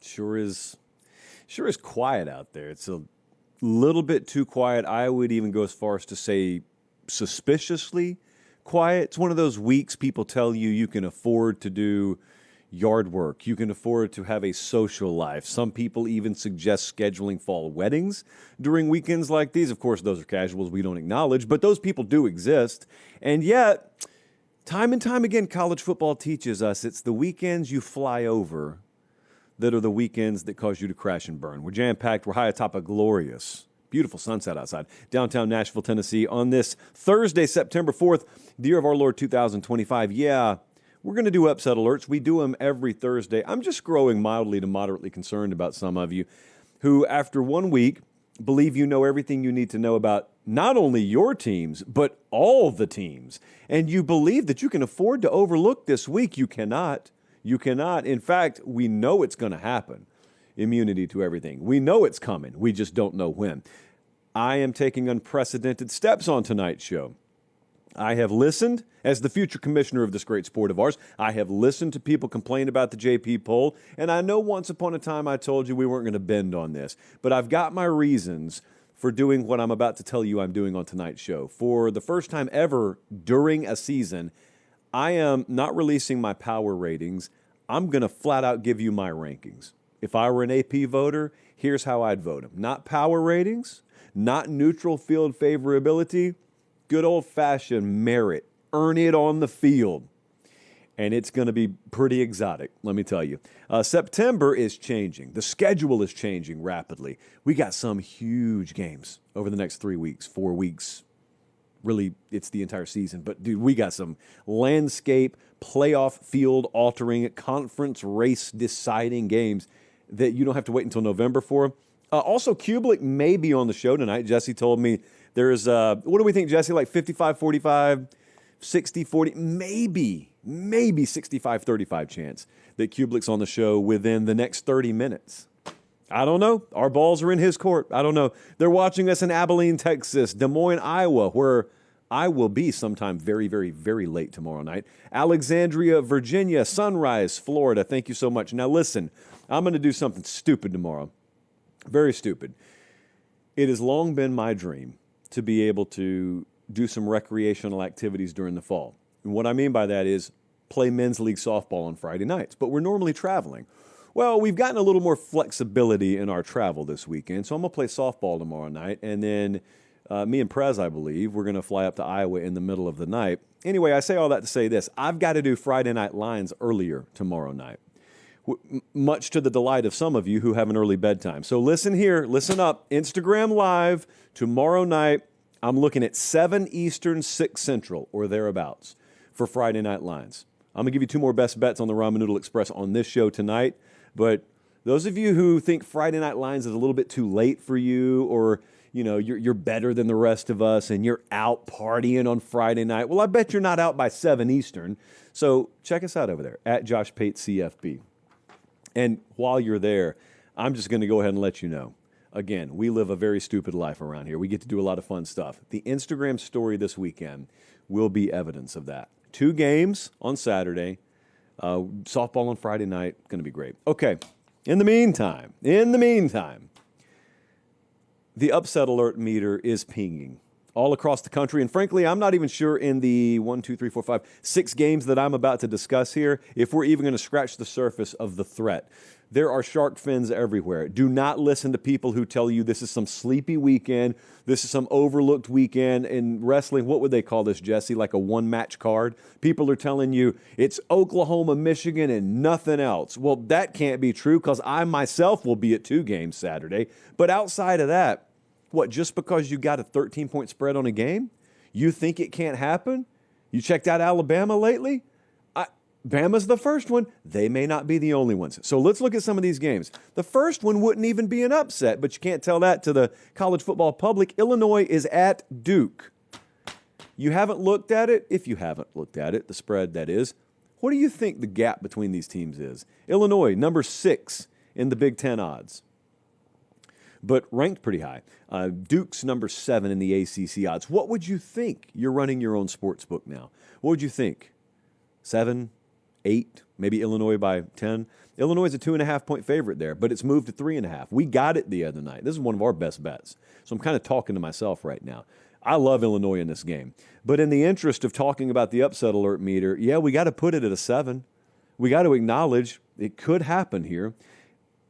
Sure is quiet out there. It's a little bit too quiet. I would even go as far as to say suspiciously quiet. It's one of those weeks people tell you you can afford to do yard work. You can afford to have a social life. Some people even suggest scheduling fall weddings during weekends like these. Of course, those are casuals we don't acknowledge, but those people do exist. And yet, time and time again, college football teaches us it's the weekends you fly over that are the weekends that cause you to crash and burn. We're jam-packed. We're high atop a glorious, beautiful sunset outside downtown Nashville, Tennessee on this Thursday, September 4th, the year of our Lord 2025. Yeah, we're going to do upset alerts. We do them every Thursday. I'm just growing mildly to moderately concerned about some of you who, after 1 week, believe you know everything you need to know about not only your teams, but all the teams. And you believe that you can afford to overlook this week. You cannot. You cannot. In fact, we know it's going to happen. Immunity to everything. We know it's coming. We just don't know when. I am taking unprecedented steps on tonight's show. I have listened, as the future commissioner of this great sport of ours, I have listened to people complain about the JP poll, and I know once upon a time I told you we weren't going to bend on this, but I've got my reasons for doing what I'm about to tell you I'm doing on tonight's show. For the first time ever during a season, I am not releasing my power ratings. I'm going to flat out give you my rankings. If I were an AP voter, here's how I'd vote them. Not power ratings, not neutral field favorability, good old-fashioned merit. Earn it on the field. And it's going to be pretty exotic, let me tell you. September is changing. The schedule is changing rapidly. We got some huge games over the next 3 weeks, 4 weeks. Really, it's the entire season. But, dude, we got some landscape, playoff field-altering, conference race-deciding games that you don't have to wait until November for. Also, Cubelic may be on the show tonight. Jesse told me there's, what do we think, Jesse, like 55-45, 60-40, maybe 65-35 chance that Cubelic's on the show within the next 30 minutes. I don't know. Our balls are in his court. I don't know. They're watching us in Abilene, Texas, Des Moines, Iowa, where I will be sometime very, very, very late tomorrow night. Alexandria, Virginia, Sunrise, Florida. Thank you so much. Now, listen, I'm going to do something stupid tomorrow. Very stupid. It has long been my dream to be able to do some recreational activities during the fall. And what I mean by that is play men's league softball on Friday nights, but we're normally traveling. Well, we've gotten a little more flexibility in our travel this weekend, so I'm going to play softball tomorrow night, and then me and Prez, I believe, we're going to fly up to Iowa in the middle of the night. Anyway, I say all that to say this. I've got to do Friday night lines earlier tomorrow night, much to the delight of some of you who have an early bedtime. So listen here, listen up. Instagram Live tomorrow night. I'm looking at 7 Eastern, 6 Central, or thereabouts, for Friday night lines. I'm going to give you 2 more best bets on the Ramen Noodle Express on this show tonight. But those of you who think Friday night lines is a little bit too late for you, or you know you're better than the rest of us and you're out partying on Friday night, well, I bet you're not out by 7 Eastern. So check us out over there at Josh Pate CFB. And while you're there, I'm just going to go ahead and let you know. Again, we live a very stupid life around here. We get to do a lot of fun stuff. The Instagram story this weekend will be evidence of that. 2 games on Saturday, softball on Friday night. Going to be great. Okay, in the meantime, the upset alert meter is pinging all across the country. And frankly, I'm not even sure in the 6 games that I'm about to discuss here if we're even going to scratch the surface of the threat. There are shark fins everywhere. Do not listen to people who tell you this is some sleepy weekend, this is some overlooked weekend. In wrestling, what would they call this, Jesse? Like a one-match card? People are telling you it's Oklahoma, Michigan, and nothing else. Well, that can't be true because I myself will be at 2 games Saturday. But outside of that, what, just because you got a 13-point spread on a game, you think it can't happen? You checked out Alabama lately? Bama's the first one. They may not be the only ones. So let's look at some of these games. The first one wouldn't even be an upset, but you can't tell that to the college football public. Illinois is at Duke. You haven't looked at it? If you haven't looked at it, the spread that is, what do you think the gap between these teams is? Illinois, number 6 in the Big Ten odds, but ranked pretty high. Duke's number 7 in the ACC odds. What would you think? You're running your own sports book now. What would you think? 7, 8, maybe Illinois by 10. Illinois is a 2.5-point favorite there, but it's moved to 3.5. We got it the other night. This is one of our best bets. So I'm kind of talking to myself right now. I love Illinois in this game. But in the interest of talking about the upset alert meter, yeah, we got to put it at a 7. We got to acknowledge it could happen here.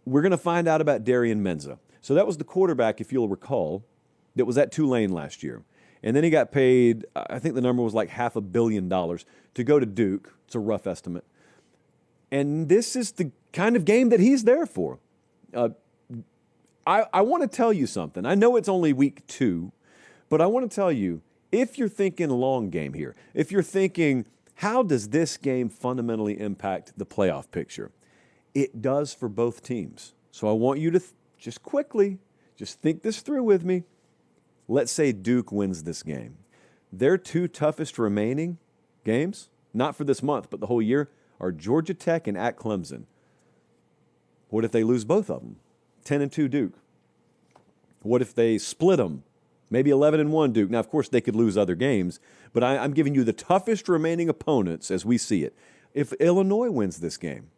We're going to find out about Darian Menza. So that was the quarterback, if you'll recall, that was at Tulane last year. And then he got paid, I think the number was like $500 million to go to Duke. It's a rough estimate. And this is the kind of game that he's there for. I want to tell you something. I know it's only week 2, but I want to tell you, if you're thinking long game here, if you're thinking, how does this game fundamentally impact the playoff picture? It does for both teams. So I want you to just quickly, just think this through with me. Let's say Duke wins this game. Their 2 toughest remaining games, not for this month, but the whole year, are Georgia Tech and at Clemson. What if they lose both of them? 10-2 Duke. What if they split them? Maybe 11-1 Duke. Now, of course, they could lose other games, but I'm giving you the toughest remaining opponents as we see it. If Illinois wins this game,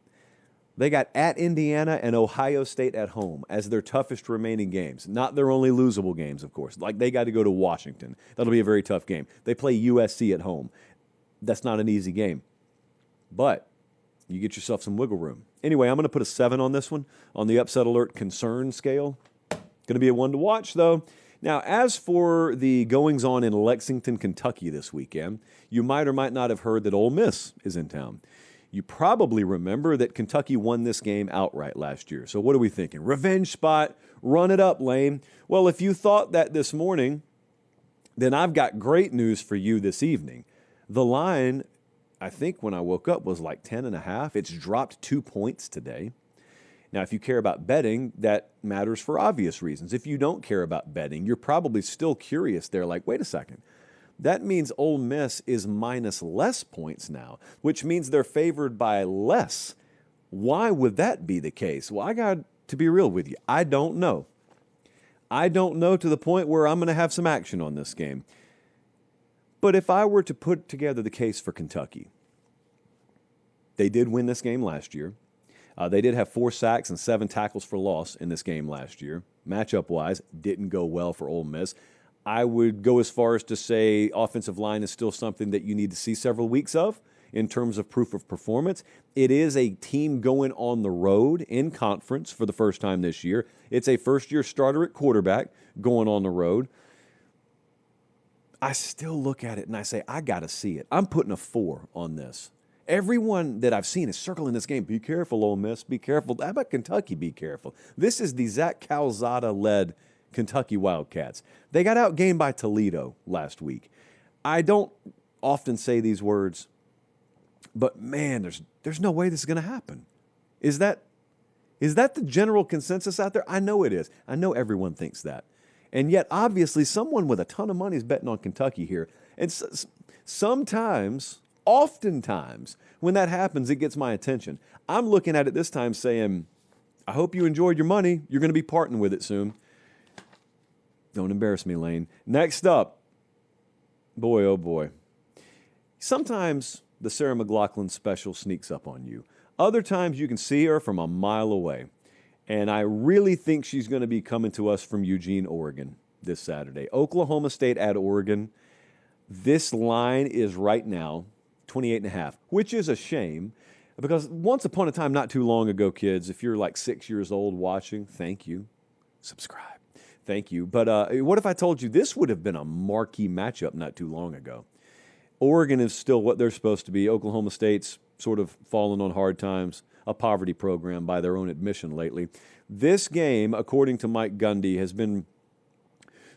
they got at Indiana and Ohio State at home as their toughest remaining games. Not their only losable games, of course. Like, they got to go to Washington. That'll be a very tough game. They play USC at home. That's not an easy game. But you get yourself some wiggle room. Anyway, I'm going to put a 7 on this one on the upset alert concern scale. Going to be a one to watch, though. Now, as for the goings-on in Lexington, Kentucky this weekend, you might or might not have heard that Ole Miss is in town. You probably remember that Kentucky won this game outright last year. So what are we thinking? Revenge spot, run it up, Lane. Well, if you thought that this morning, then I've got great news for you this evening. The line, I think when I woke up, was like 10.5. It's dropped 2 points today. Now, if you care about betting, that matters for obvious reasons. If you don't care about betting, you're probably still curious there, like, wait a second. That means Ole Miss is minus less points now, which means they're favored by less. Why would that be the case? Well, I got to be real with you. I don't know. I don't know to the point where I'm going to have some action on this game. But if I were to put together the case for Kentucky, they did win this game last year. They did have 4 sacks and 7 tackles for loss in this game last year. Matchup-wise, didn't go well for Ole Miss. I would go as far as to say offensive line is still something that you need to see several weeks of in terms of proof of performance. It is a team going on the road in conference for the first time this year. It's a first-year starter at quarterback going on the road. I still look at it and I say, I got to see it. I'm putting a 4 on this. Everyone that I've seen is circling this game. Be careful, Ole Miss. Be careful. How about Kentucky? Be careful. This is the Zach Calzada-led Kentucky Wildcats. They got outgained by Toledo last week. I don't often say these words, but man, there's no way this is going to happen. Is that the general consensus out there? I know it is. I know everyone thinks that. And yet, obviously, someone with a ton of money is betting on Kentucky here. And sometimes, oftentimes, when that happens, it gets my attention. I'm looking at it this time saying, I hope you enjoyed your money. You're going to be parting with it soon. Don't embarrass me, Lane. Next up, boy, oh boy. Sometimes the Sarah McLachlan special sneaks up on you. Other times you can see her from a mile away. And I really think she's going to be coming to us from Eugene, Oregon this Saturday. Oklahoma State at Oregon. This line is right now 28.5, which is a shame because once upon a time, not too long ago, kids, if you're like 6 years old watching, thank you. Subscribe. Thank you. But what if I told you this would have been a marquee matchup not too long ago? Oregon is still what they're supposed to be. Oklahoma State's sort of fallen on hard times, a poverty program by their own admission lately. This game, according to Mike Gundy, has been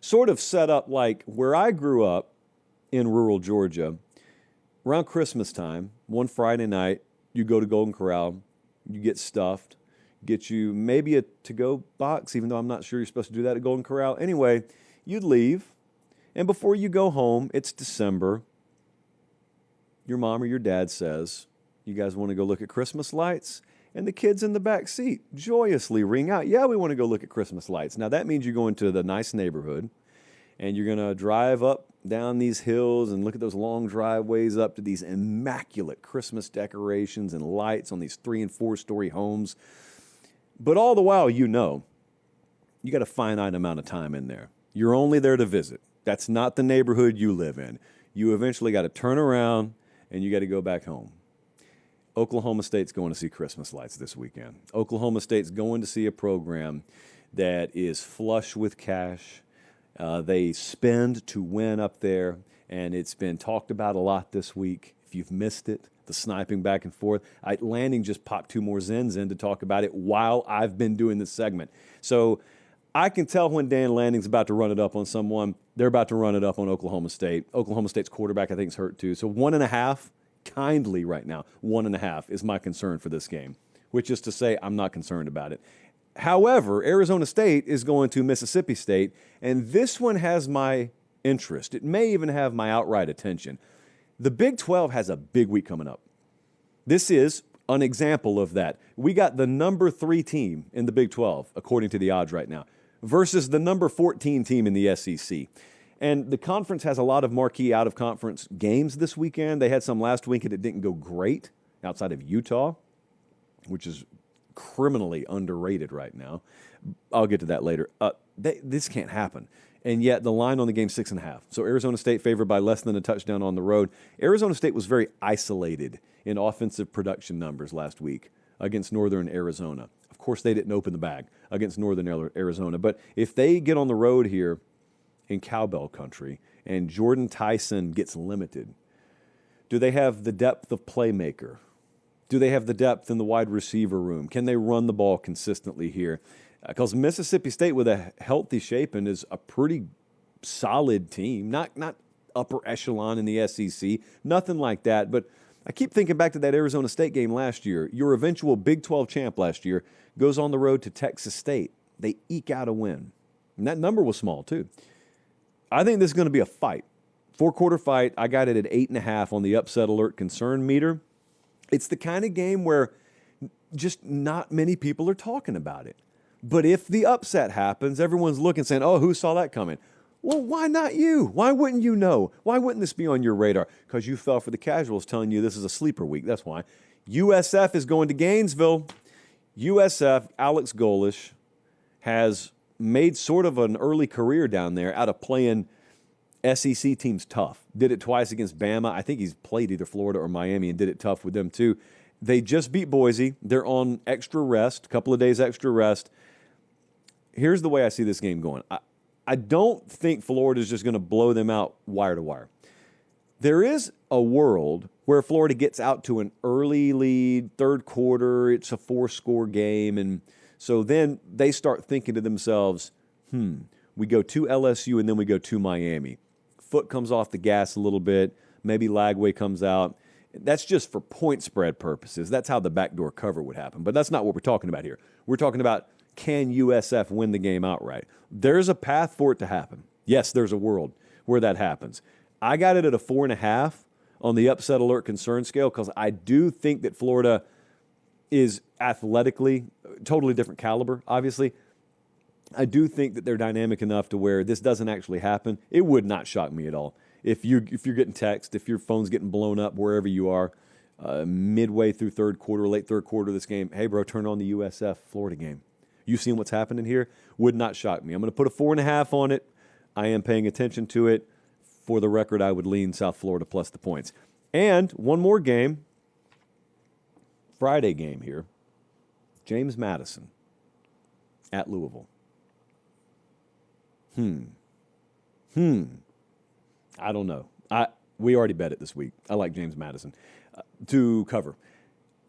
sort of set up like where I grew up in rural Georgia. Around Christmas time, one Friday night, you go to Golden Corral, you get stuffed, get you maybe a to-go box, even though I'm not sure you're supposed to do that at Golden Corral. Anyway, you'd leave, and before you go home, it's December, your mom or your dad says, you guys want to go look at Christmas lights? And the kids in the back seat joyously ring out, yeah, we want to go look at Christmas lights. Now, that means you go into the nice neighborhood, and you're going to drive up down these hills and look at those long driveways up to these immaculate Christmas decorations and lights on these 3- and 4-story homes. But all the while, you got a finite amount of time in there. You're only there to visit. That's not the neighborhood you live in. You eventually got to turn around and you got to go back home. Oklahoma State's going to see Christmas lights this weekend. Oklahoma State's going to see a program that is flush with cash. They spend to win up there, and it's been talked about a lot this week. If you've missed it, the sniping back and forth. Lanning just popped 2 more Zens in to talk about it while I've been doing this segment. So I can tell when Dan Lanning's about to run it up on someone. They're about to run it up on Oklahoma State. Oklahoma State's quarterback, I think, is hurt too. So 1.5, kindly right now, 1.5 is my concern for this game, which is to say I'm not concerned about it. However, Arizona State is going to Mississippi State, and this one has my interest. It may even have my outright attention. The Big 12 has a big week coming up. This is an example of that. We got the number 3 team in the Big 12, according to the odds right now, versus the number 14 team in the SEC. And the conference has a lot of marquee out-of-conference games this weekend. They had some last week, and it didn't go great outside of Utah, which is criminally underrated right now. I'll get to that later. This can't happen. And yet the line on the game 6.5. So Arizona State favored by less than a touchdown on the road. Arizona State was very isolated in offensive production numbers last week against Northern Arizona. Of course, they didn't open the bag against Northern Arizona. But if they get on the road here in cowbell country and Jordan Tyson gets limited, do they have the depth of playmaker? Do they have the depth in the wide receiver room? Can they run the ball consistently here? Because Mississippi State, with a healthy Shapen, is a pretty solid team. Not upper echelon in the SEC, nothing like that. But I keep thinking back to that Arizona State game last year. Your eventual Big 12 champ last year goes on the road to Texas State. They eke out a win. And that number was small, too. I think this is going to be a fight. 4-quarter fight. I got it at 8.5 on the upset alert concern meter. It's the kind of game where just not many people are talking about it. But if the upset happens, everyone's looking saying, oh, who saw that coming? Well, why not you? Why wouldn't you know? Why wouldn't this be on your radar? Because you fell for the casuals telling you this is a sleeper week. That's why. USF is going to Gainesville. USF, Alex Golish, has made sort of an early career down there out of playing SEC teams tough. Did it twice against Bama. I think he's played either Florida or Miami and did it tough with them too. They just beat Boise. They're on extra rest, a couple of days extra rest. Here's the way I see this game going. I don't think Florida is just going to blow them out wire to wire. There is a world where Florida gets out to an early lead, third quarter, it's a 4-score game, and so then they start thinking to themselves, we go to LSU and then we go to Miami. Foot comes off the gas a little bit, maybe Lagway comes out. That's just for point spread purposes. That's how the backdoor cover would happen, but that's not what we're talking about here. We're talking about, can USF win the game outright? There's a path for it to happen. Yes, there's a world where that happens. I got it at a 4.5 on the upset alert concern scale because I do think that Florida is athletically totally different caliber, obviously. I do think that they're dynamic enough to where this doesn't actually happen. It would not shock me at all. If you're getting text, if your phone's getting blown up wherever you are, midway through third quarter, late third quarter of this game, hey, bro, turn on the USF Florida game. You seen what's happening here? Would not shock me. I'm going to put a 4.5 on it. I am paying attention to it. For the record, I would lean South Florida plus the points. And one more game, Friday game here, James Madison at Louisville. I don't know. We already bet it this week. I like James Madison to cover.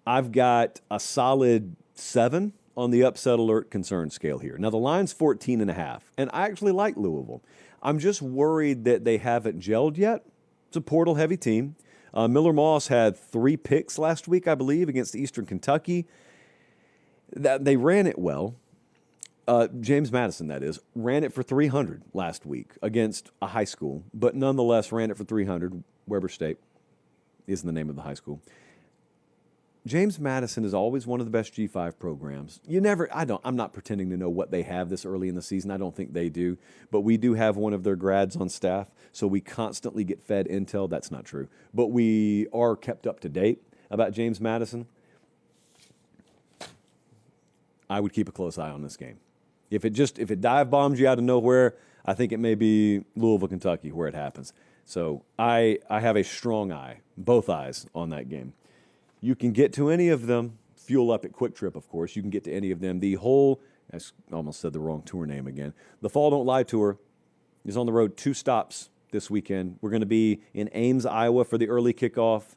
I've got a solid 7 on the upset alert concern scale here. Now, the line's 14.5, and I actually like Louisville. I'm just worried that they haven't gelled yet. It's a portal-heavy team. Miller Moss had 3 picks last week, I believe, against Eastern Kentucky. They ran it well. James Madison, that is, ran it for 300 last week against a high school, but nonetheless ran it for 300. Weber State is the name of the high school. James Madison is always one of the best G5 programs. I'm not pretending to know what they have this early in the season. I don't think they do. But we do have one of their grads on staff, so we constantly get fed intel. That's not true. But we are kept up to date about James Madison. I would keep a close eye on this game. If it dive bombs you out of nowhere, I think it may be Louisville, Kentucky, where it happens. So I have a strong eye, both eyes, on that game. You can get to any of them. Fuel up at Quick Trip, of course. You can get to any of them. I almost said the wrong tour name again. The Fall Don't Lie Tour is on the road 2 stops this weekend. We're going to be in Ames, Iowa for the early kickoff,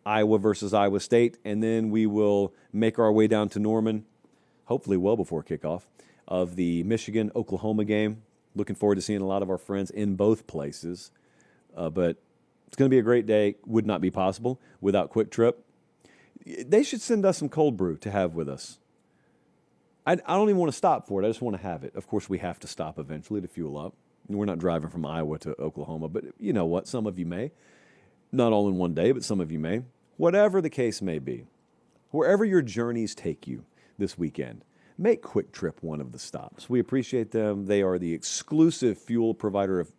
Iowa versus Iowa State, and then we will make our way down to Norman, hopefully well before kickoff, of the Michigan-Oklahoma game. Looking forward to seeing a lot of our friends in both places. But it's going to be a great day. Would not be possible without Quick Trip. They should send us some cold brew to have with us. I don't even want to stop for it. I just want to have it. Of course, we have to stop eventually to fuel up. We're not driving from Iowa to Oklahoma, but you know what? Some of you may. Not all in one day, but some of you may. Whatever the case may be, wherever your journeys take you this weekend, make Quick Trip one of the stops. We appreciate them. They are the exclusive fuel provider of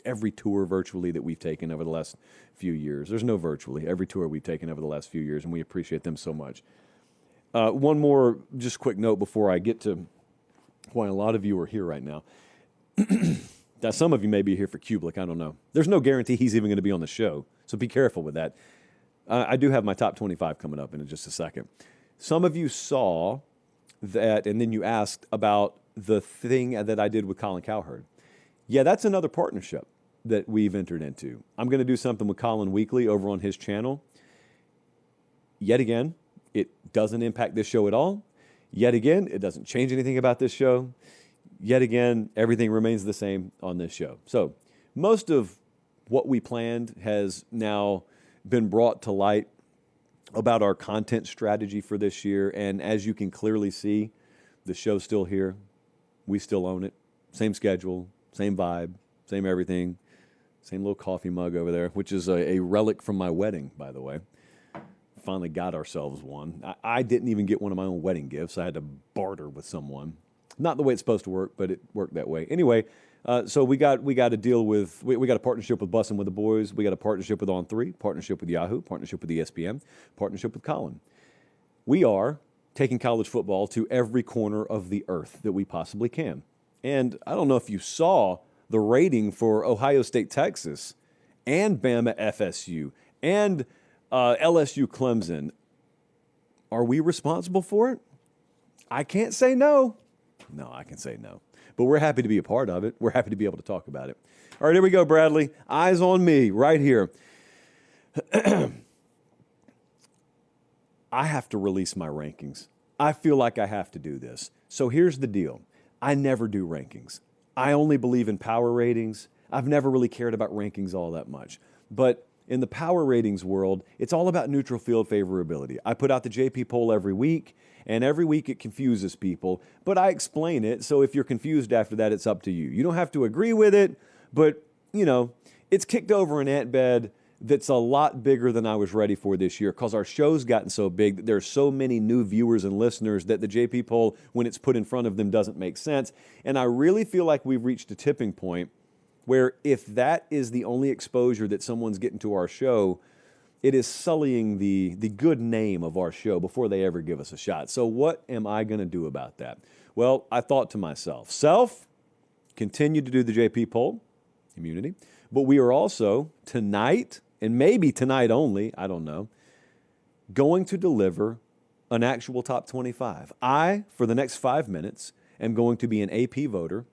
every tour virtually that we've taken over the last few years. There's no virtually. Every tour we've taken over the last few years, and we appreciate them so much. One more just quick note before I get to why a lot of you are here right now. Now, some of you may be here for Cubelic. I don't know. There's no guarantee he's even going to be on the show, so be careful with that. I do have my top 25 coming up in just a second. Some of you saw that, and then you asked about the thing that I did with Colin Cowherd. Yeah, that's another partnership that we've entered into. I'm going to do something with Colin weekly over on his channel. Yet again, it doesn't impact this show at all. Yet again, it doesn't change anything about this show. Yet again, everything remains the same on this show. So most of what we planned has now been brought to light about our content strategy for this year. And as you can clearly see, the show's still here. We still own it. Same schedule, same vibe, same everything. Same little coffee mug over there, which is a relic from my wedding, by the way. Finally got ourselves one. I didn't even get one of my own wedding gifts. I had to barter with someone. Not the way it's supposed to work, but it worked that way. Anyway, so we got to deal with, we got a partnership with Bussin' with the Boys. We got a partnership with On3, partnership with Yahoo, partnership with ESPN, partnership with Colin. We are taking college football to every corner of the earth that we possibly can. And I don't know if you saw the rating for Ohio State, Texas, and Bama, FSU, and LSU, Clemson. Are we responsible for it? I can't say no. No, I can say no. But we're happy to be a part of it. We're happy to be able to talk about it. All right, here we go, Bradley. Eyes on me right here. I have to release my rankings. I feel like I have to do this. So here's the deal. I never do rankings. I only believe in power ratings. I've never really cared about rankings all that much. But in the power ratings world, it's all about neutral field favorability. I put out the JP poll every week, and every week it confuses people, but I explain it, so if you're confused after that, it's up to you. You don't have to agree with it, but, you know, it's kicked over an ant bed that's a lot bigger than I was ready for this year because our show's gotten so big that there's so many new viewers and listeners that the JP poll, when it's put in front of them, doesn't make sense. And I really feel like we've reached a tipping point where if that is the only exposure that someone's getting to our show, it is sullying the good name of our show before they ever give us a shot. So what am I going to do about that? Well, I thought to myself, continue to do the JP poll, immunity, but we are also tonight, and maybe tonight only, I don't know, going to deliver an actual top 25. I, for the next 5 minutes, am going to be an AP voter,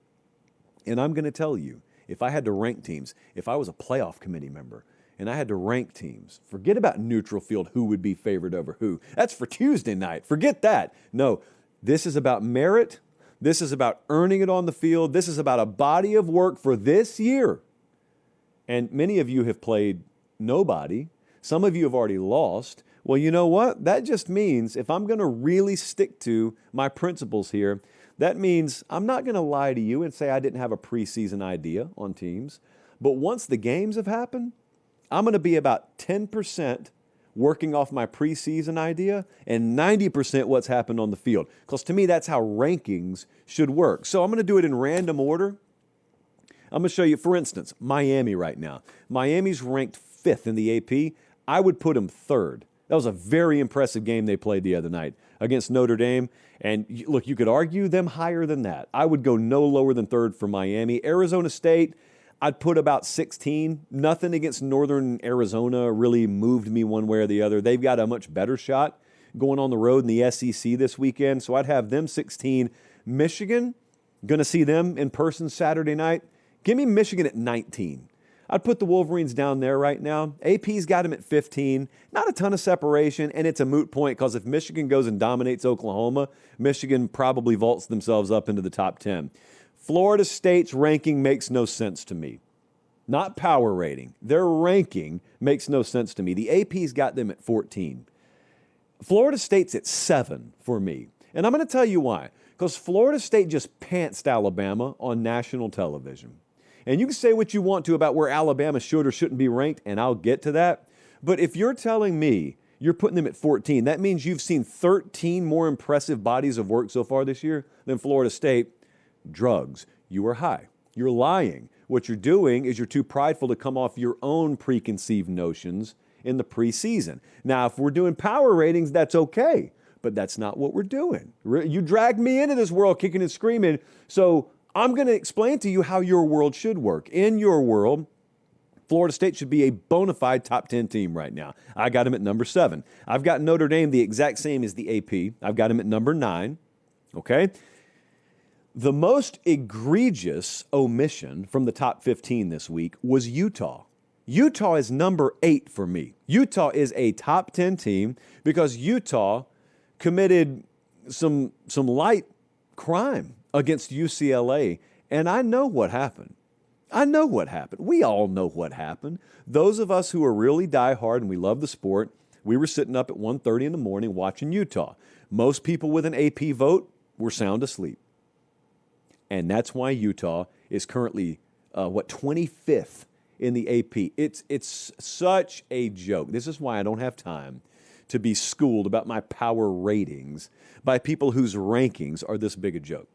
and I'm going to tell you, if I had to rank teams, if I was a playoff committee member, and I had to rank teams, forget about neutral field, who would be favored over who. That's for Tuesday night. Forget that. No, this is about merit. This is about earning it on the field. This is about a body of work for this year. And many of you have played nobody. Some of you have already lost. Well, you know what? That just means if I'm going to really stick to my principles here, that means I'm not going to lie to you and say I didn't have a preseason idea on teams. But once the games have happened, I'm going to be about 10% working off my preseason idea, and 90% what's happened on the field. Because to me, that's how rankings should work. So I'm going to do it in random order. I'm going to show you, for instance, Miami right now. Miami's ranked 5th in the AP. I would put them 3rd. That was a very impressive game they played the other night against Notre Dame. And look, you could argue them higher than that. I would go no lower than 3rd for Miami. Arizona State, I'd put about 16. Nothing against Northern Arizona really moved me one way or the other. They've got a much better shot going on the road in the SEC this weekend, so I'd have them 16. Michigan, going to see them in person Saturday night. Give me Michigan at 19. I'd put the Wolverines down there right now. AP's got them at 15. Not a ton of separation, and it's a moot point because if Michigan goes and dominates Oklahoma, Michigan probably vaults themselves up into the top 10. Florida State's ranking makes no sense to me. Not power rating. Their ranking makes no sense to me. The AP's got them at 14. Florida State's at 7 for me. And I'm going to tell you why. Because Florida State just pantsed Alabama on national television. And you can say what you want to about where Alabama should or shouldn't be ranked, and I'll get to that. But if you're telling me you're putting them at 14, that means you've seen 13 more impressive bodies of work so far this year than Florida State. Drugs. You are high. You're lying. What you're doing is you're too prideful to come off your own preconceived notions in the preseason. Now, if we're doing power ratings, that's okay. But that's not what we're doing. You dragged me into this world kicking and screaming, so I'm going to explain to you how your world should work. In your world, Florida State should be a bona fide top 10 team right now. I got them at number 7. I've got Notre Dame the exact same as the AP. I've got them at number 9. Okay? The most egregious omission from the top 15 this week was Utah. Utah is number 8 for me. Utah is a top 10 team because Utah committed some light crime against UCLA, and I know what happened. I know what happened. We all know what happened. Those of us who are really diehard and we love the sport, we were sitting up at 1:30 in the morning watching Utah. Most people with an AP vote were sound asleep. And that's why Utah is currently, 25th in the AP. It's such a joke. This is why I don't have time to be schooled about my power ratings by people whose rankings are this big a joke.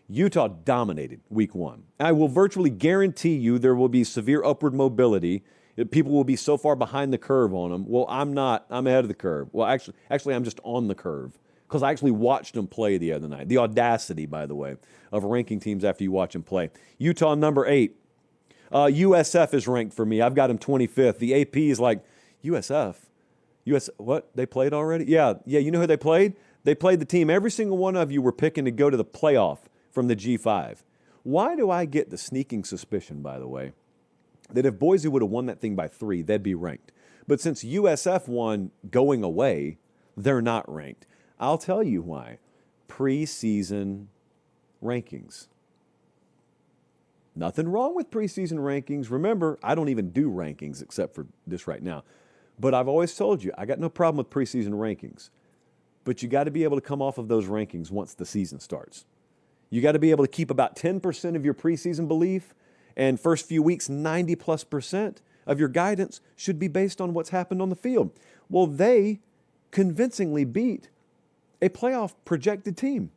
Utah dominated week 1. I will virtually guarantee you there will be severe upward mobility. People will be so far behind the curve on them. Well, I'm not. I'm ahead of the curve. Well, actually, I'm just on the curve because I actually watched them play the other night. The audacity, by the way, of ranking teams after you watch them play. Utah, number 8. USF is ranked for me. I've got them 25th. The AP is like, USF? What? They played already? Yeah, you know who they played? They played the team every single one of you were picking to go to the playoff from the G5. Why do I get the sneaking suspicion, by the way, that if Boise would have won that thing by 3, they'd be ranked? But since USF won going away, they're not ranked. I'll tell you why. Preseason rankings. Nothing wrong with preseason rankings. Remember, I don't even do rankings except for this right now. But I've always told you, I got no problem with preseason rankings. But you got to be able to come off of those rankings once the season starts. You got to be able to keep about 10% of your preseason belief, and first few weeks, 90+% of your guidance should be based on what's happened on the field. Well, they convincingly beat a playoff projected team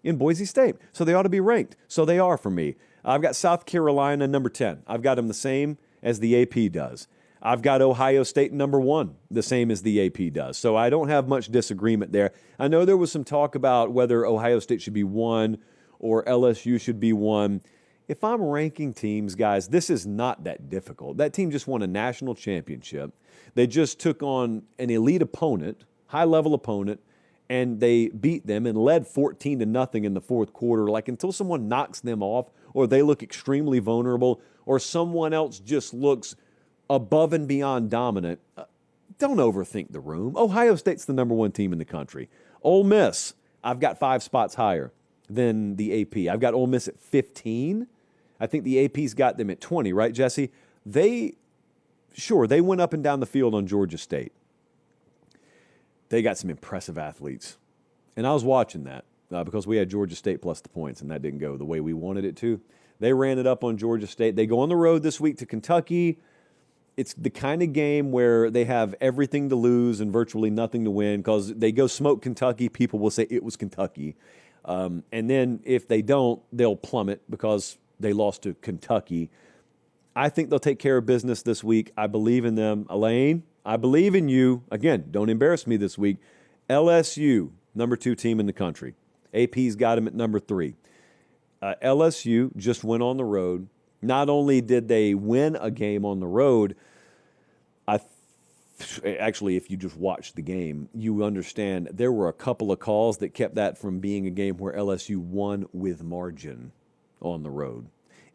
in Boise State. So they ought to be ranked. So they are for me. I've got South Carolina number 10. I've got them the same as the AP does. I've got Ohio State number 1, the same as the AP does. So I don't have much disagreement there. I know there was some talk about whether Ohio State should be 1 or LSU should be 1. If I'm ranking teams, guys, this is not that difficult. That team just won a national championship. They just took on an elite opponent, high-level opponent, and they beat them and led 14-0 in the fourth quarter. Like, until someone knocks them off or they look extremely vulnerable or someone else just looks above and beyond dominant, don't overthink the room. Ohio State's the number 1 team in the country. Ole Miss, I've got 5 spots higher than the AP. I've got Ole Miss at 15. I think the AP's got them at 20, right, Jesse? They went up and down the field on Georgia State. They got some impressive athletes. And I was watching that because we had Georgia State plus the points, and that didn't go the way we wanted it to. They ran it up on Georgia State. They go on the road this week to Kentucky. It's the kind of game where they have everything to lose and virtually nothing to win because they go smoke Kentucky. People will say it was Kentucky. And then if they don't, they'll plummet because they lost to Kentucky. I think they'll take care of business this week. I believe in them. Elaine, I believe in you. Again, don't embarrass me this week. LSU, number 2 team in the country. AP's got them at number 3. LSU just went on the road. Not only did they win a game on the road, actually, if you just watch the game, you understand there were a couple of calls that kept that from being a game where LSU won with margin on the road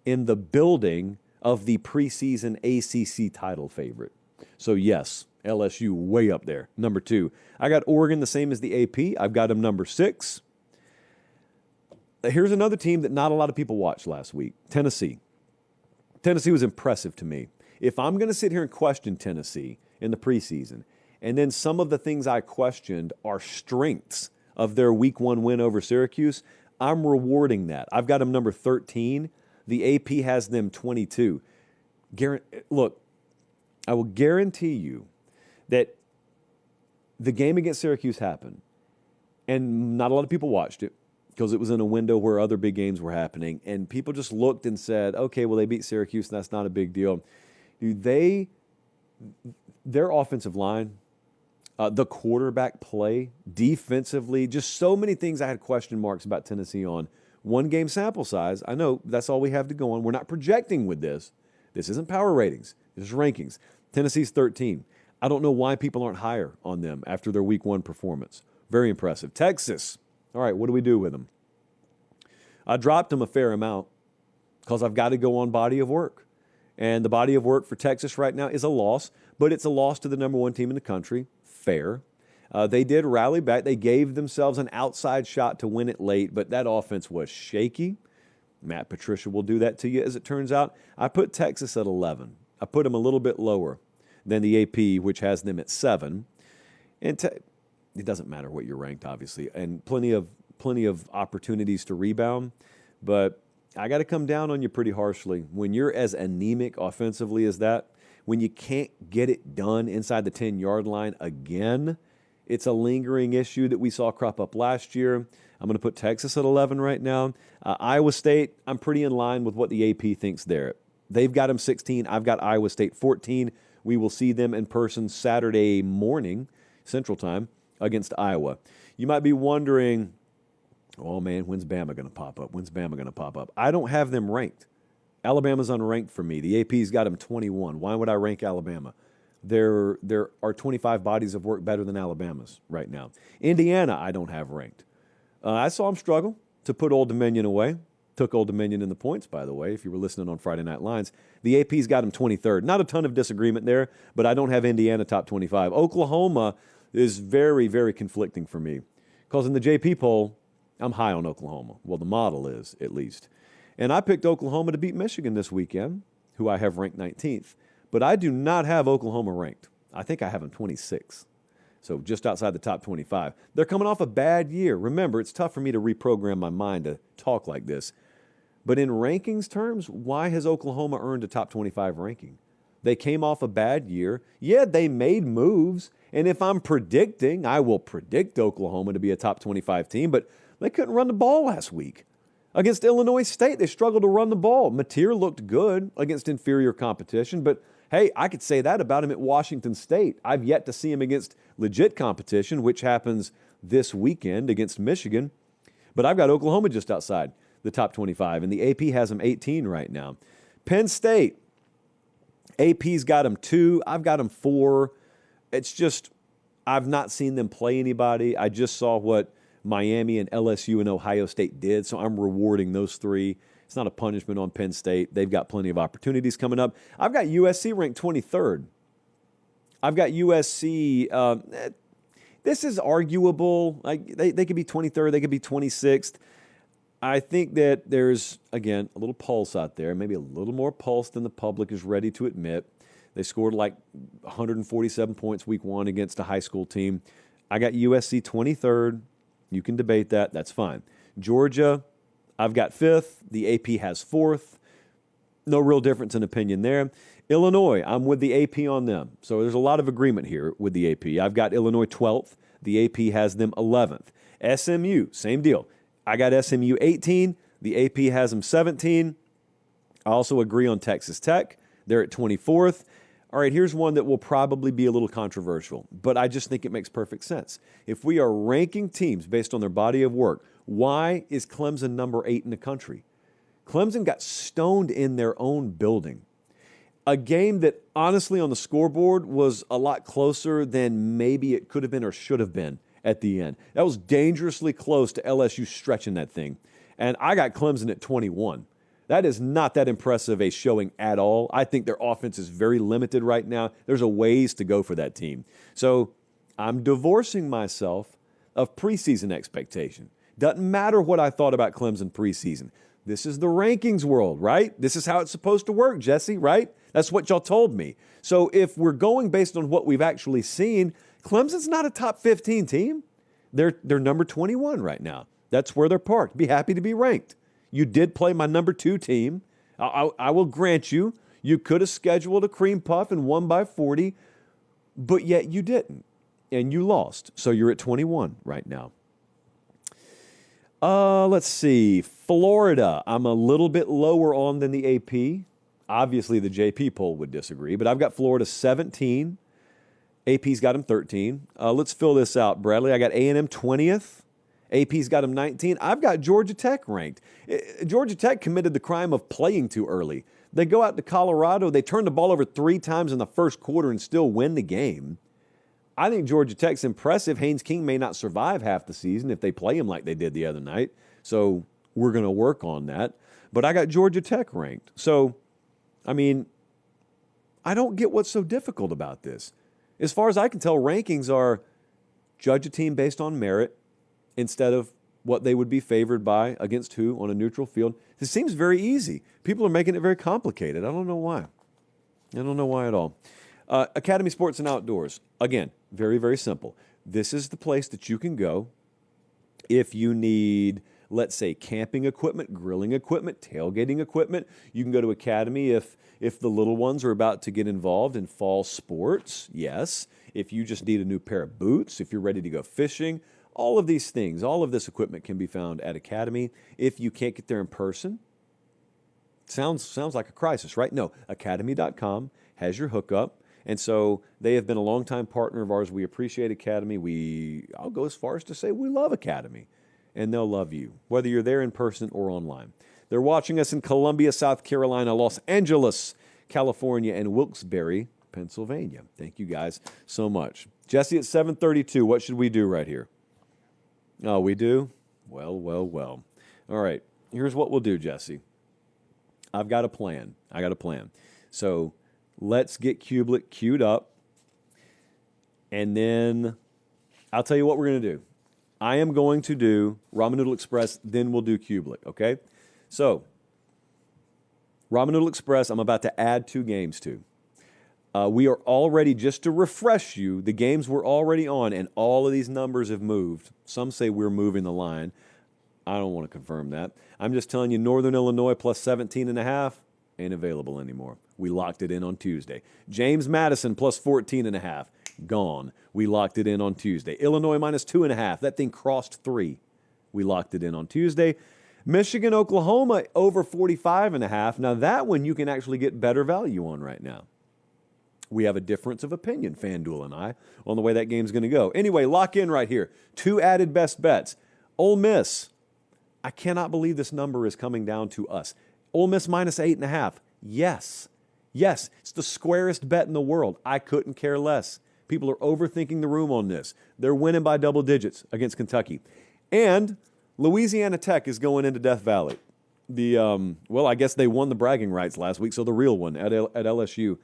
in the building of the preseason ACC title favorite. So, yes, LSU way up there, number 2. I got Oregon the same as the AP. I've got them number 6. Here's another team that not a lot of people watched last week, Tennessee. Tennessee was impressive to me. If I'm going to sit here and question Tennessee in the preseason, and then some of the things I questioned are strengths of their week 1 win over Syracuse, I'm rewarding that. I've got them number 13. The AP has them 22. Look, I will guarantee you that the game against Syracuse happened, and not a lot of people watched it because it was in a window where other big games were happening, and people just looked and said, okay, well, they beat Syracuse, and that's not a big deal. Their offensive line, the quarterback play, defensively, just so many things I had question marks about Tennessee on. 1 game sample size. I know that's all we have to go on. We're not projecting with this. This isn't power ratings. This is rankings. Tennessee's 13. I don't know why people aren't higher on them after their week 1 performance. Very impressive. Texas. All right, what do we do with them? I dropped them a fair amount because I've got to go on body of work. And the body of work for Texas right now is a loss, but it's a loss to the number 1 team in the country. Fair. They did rally back. They gave themselves an outside shot to win it late, but that offense was shaky. Matt Patricia will do that to you, as it turns out. I put Texas at 11. I put them a little bit lower than the AP, which has them at 7. And it doesn't matter what you're ranked, obviously, and plenty of opportunities to rebound. But I got to come down on you pretty harshly. When you're as anemic offensively as that, when you can't get it done inside the 10-yard line again, it's a lingering issue that we saw crop up last year. I'm going to put Texas at 11 right now. Iowa State, I'm pretty in line with what the AP thinks there. They've got them 16. I've got Iowa State 14. We will see them in person Saturday morning, Central Time, against Iowa. You might be wondering, oh, man, when's Bama going to pop up? When's Bama going to pop up? I don't have them ranked. Alabama's unranked for me. The AP's got them 21. Why would I rank Alabama? There are 25 bodies of work better than Alabama's right now. Indiana, I don't have ranked. I saw them struggle to put Old Dominion away. Took Old Dominion in the points, by the way, if you were listening on Friday Night Lines. The AP's got them 23rd. Not a ton of disagreement there, but I don't have Indiana top 25. Oklahoma is very, very conflicting for me because in the JP poll, I'm high on Oklahoma. Well, the model is, at least. And I picked Oklahoma to beat Michigan this weekend, who I have ranked 19th. But I do not have Oklahoma ranked. I think I have them 26th. So just outside the top 25. They're coming off a bad year. Remember, it's tough for me to reprogram my mind to talk like this. But in rankings terms, why has Oklahoma earned a top 25 ranking? They came off a bad year. Yeah, they made moves. And if I'm predicting, I will predict Oklahoma to be a top 25 team. But they couldn't run the ball last week. Against Illinois State, they struggled to run the ball. Mateer looked good against inferior competition. But, hey, I could say that about him at Washington State. I've yet to see him against legit competition, which happens this weekend against Michigan. But I've got Oklahoma just outside the top 25, and the AP has them 18 right now. Penn State, AP's got them 2. I've got them 4. It's just I've not seen them play anybody. I just saw what Miami and LSU and Ohio State did, so I'm rewarding those 3. It's not a punishment on Penn State. They've got plenty of opportunities coming up. I've got USC ranked 23rd. I've got USC. This is arguable. Like they could be 23rd. They could be 26th. I think that there's, again, a little pulse out there, maybe a little more pulse than the public is ready to admit. They scored like 147 points week 1 against a high school team. I got USC 23rd. You can debate that. That's fine. Georgia, I've got 5th. The AP has 4th. No real difference in opinion there. Illinois, I'm with the AP on them. So there's a lot of agreement here with the AP. I've got Illinois 12th. The AP has them 11th. SMU, same deal. I got SMU 18. The AP has them 17. I also agree on Texas Tech. They're at 24th. All right, here's one that will probably be a little controversial, but I just think it makes perfect sense. If we are ranking teams based on their body of work, why is Clemson number 8 in the country? Clemson got stoned in their own building. A game that honestly on the scoreboard was a lot closer than maybe it could have been or should have been at the end. That was dangerously close to LSU stretching that thing. And I got Clemson at 21. That is not that impressive a showing at all. I think their offense is very limited right now. There's a ways to go for that team. So I'm divorcing myself of preseason expectation. Doesn't matter what I thought about Clemson preseason. This is the rankings world, right? This is how it's supposed to work, Jesse, right? That's what y'all told me. So if we're going based on what we've actually seen, Clemson's not a top 15 team. They're number 21 right now. That's where they're parked. Be happy to be ranked. You did play my number 2 team. I will grant you, you could have scheduled a cream puff and won by 40, but yet you didn't, and you lost. So you're at 21 right now. Let's see. Florida, I'm a little bit lower on than the AP. Obviously, the JP poll would disagree, but I've got Florida 17. AP's got them 13. Let's fill this out, Bradley. I got A&M 20th. AP's got them 19. I've got Georgia Tech ranked. Georgia Tech committed the crime of playing too early. They go out to Colorado. They turn the ball over 3 times in the first quarter and still win the game. I think Georgia Tech's impressive. Haynes King may not survive half the season if they play him like they did the other night. So we're going to work on that. But I got Georgia Tech ranked. So, I mean, I don't get what's so difficult about this. As far as I can tell, rankings are judge a team based on merit instead of what they would be favored by against who on a neutral field. This seems very easy. People are making it very complicated. I don't know why. I don't know why at all. Academy Sports and Outdoors. Again, very, very simple. This is the place that you can go if you need, let's say, camping equipment, grilling equipment, tailgating equipment. You can go to Academy if the little ones are about to get involved in fall sports. Yes. If you just need a new pair of boots, if you're ready to go fishing, all of these things, all of this equipment can be found at Academy. If you can't get there in person, sounds like a crisis, right? No, academy.com has your hookup. And so they have been a longtime partner of ours. We appreciate Academy. I'll go as far as to say we love Academy, and they'll love you, whether you're there in person or online. They're watching us in Columbia, South Carolina, Los Angeles, California, and Wilkes-Barre, Pennsylvania. Thank you guys so much. Jesse, at 7:32, what should we do right here? Oh, we do? Well. All right, here's what we'll do, Jesse. I've got a plan. So let's get Cubelic queued up, and then I'll tell you what we're going to do. I am going to do Ramen Noodle Express, then we'll do Cubelic, okay? So, Ramen Noodle Express, I'm about to add 2 games to. We are already, just to refresh you, the games we're already on, and all of these numbers have moved. Some say we're moving the line. I don't want to confirm that. I'm just telling you, Northern Illinois plus 17.5 ain't available anymore. We locked it in on Tuesday. James Madison plus 14.5, gone. We locked it in on Tuesday. Illinois minus 2.5, that thing crossed 3. We locked it in on Tuesday. Michigan, Oklahoma over 45.5. Now that one you can actually get better value on right now. We have a difference of opinion, FanDuel and I, on the way that game's going to go. Anyway, lock in right here. 2 added best bets. Ole Miss. I cannot believe this number is coming down to us. Ole Miss minus 8.5. Yes, it's the squarest bet in the world. I couldn't care less. People are overthinking the room on this. They're winning by double digits against Kentucky. And Louisiana Tech is going into Death Valley. I guess they won the bragging rights last week, so the real one at LSU.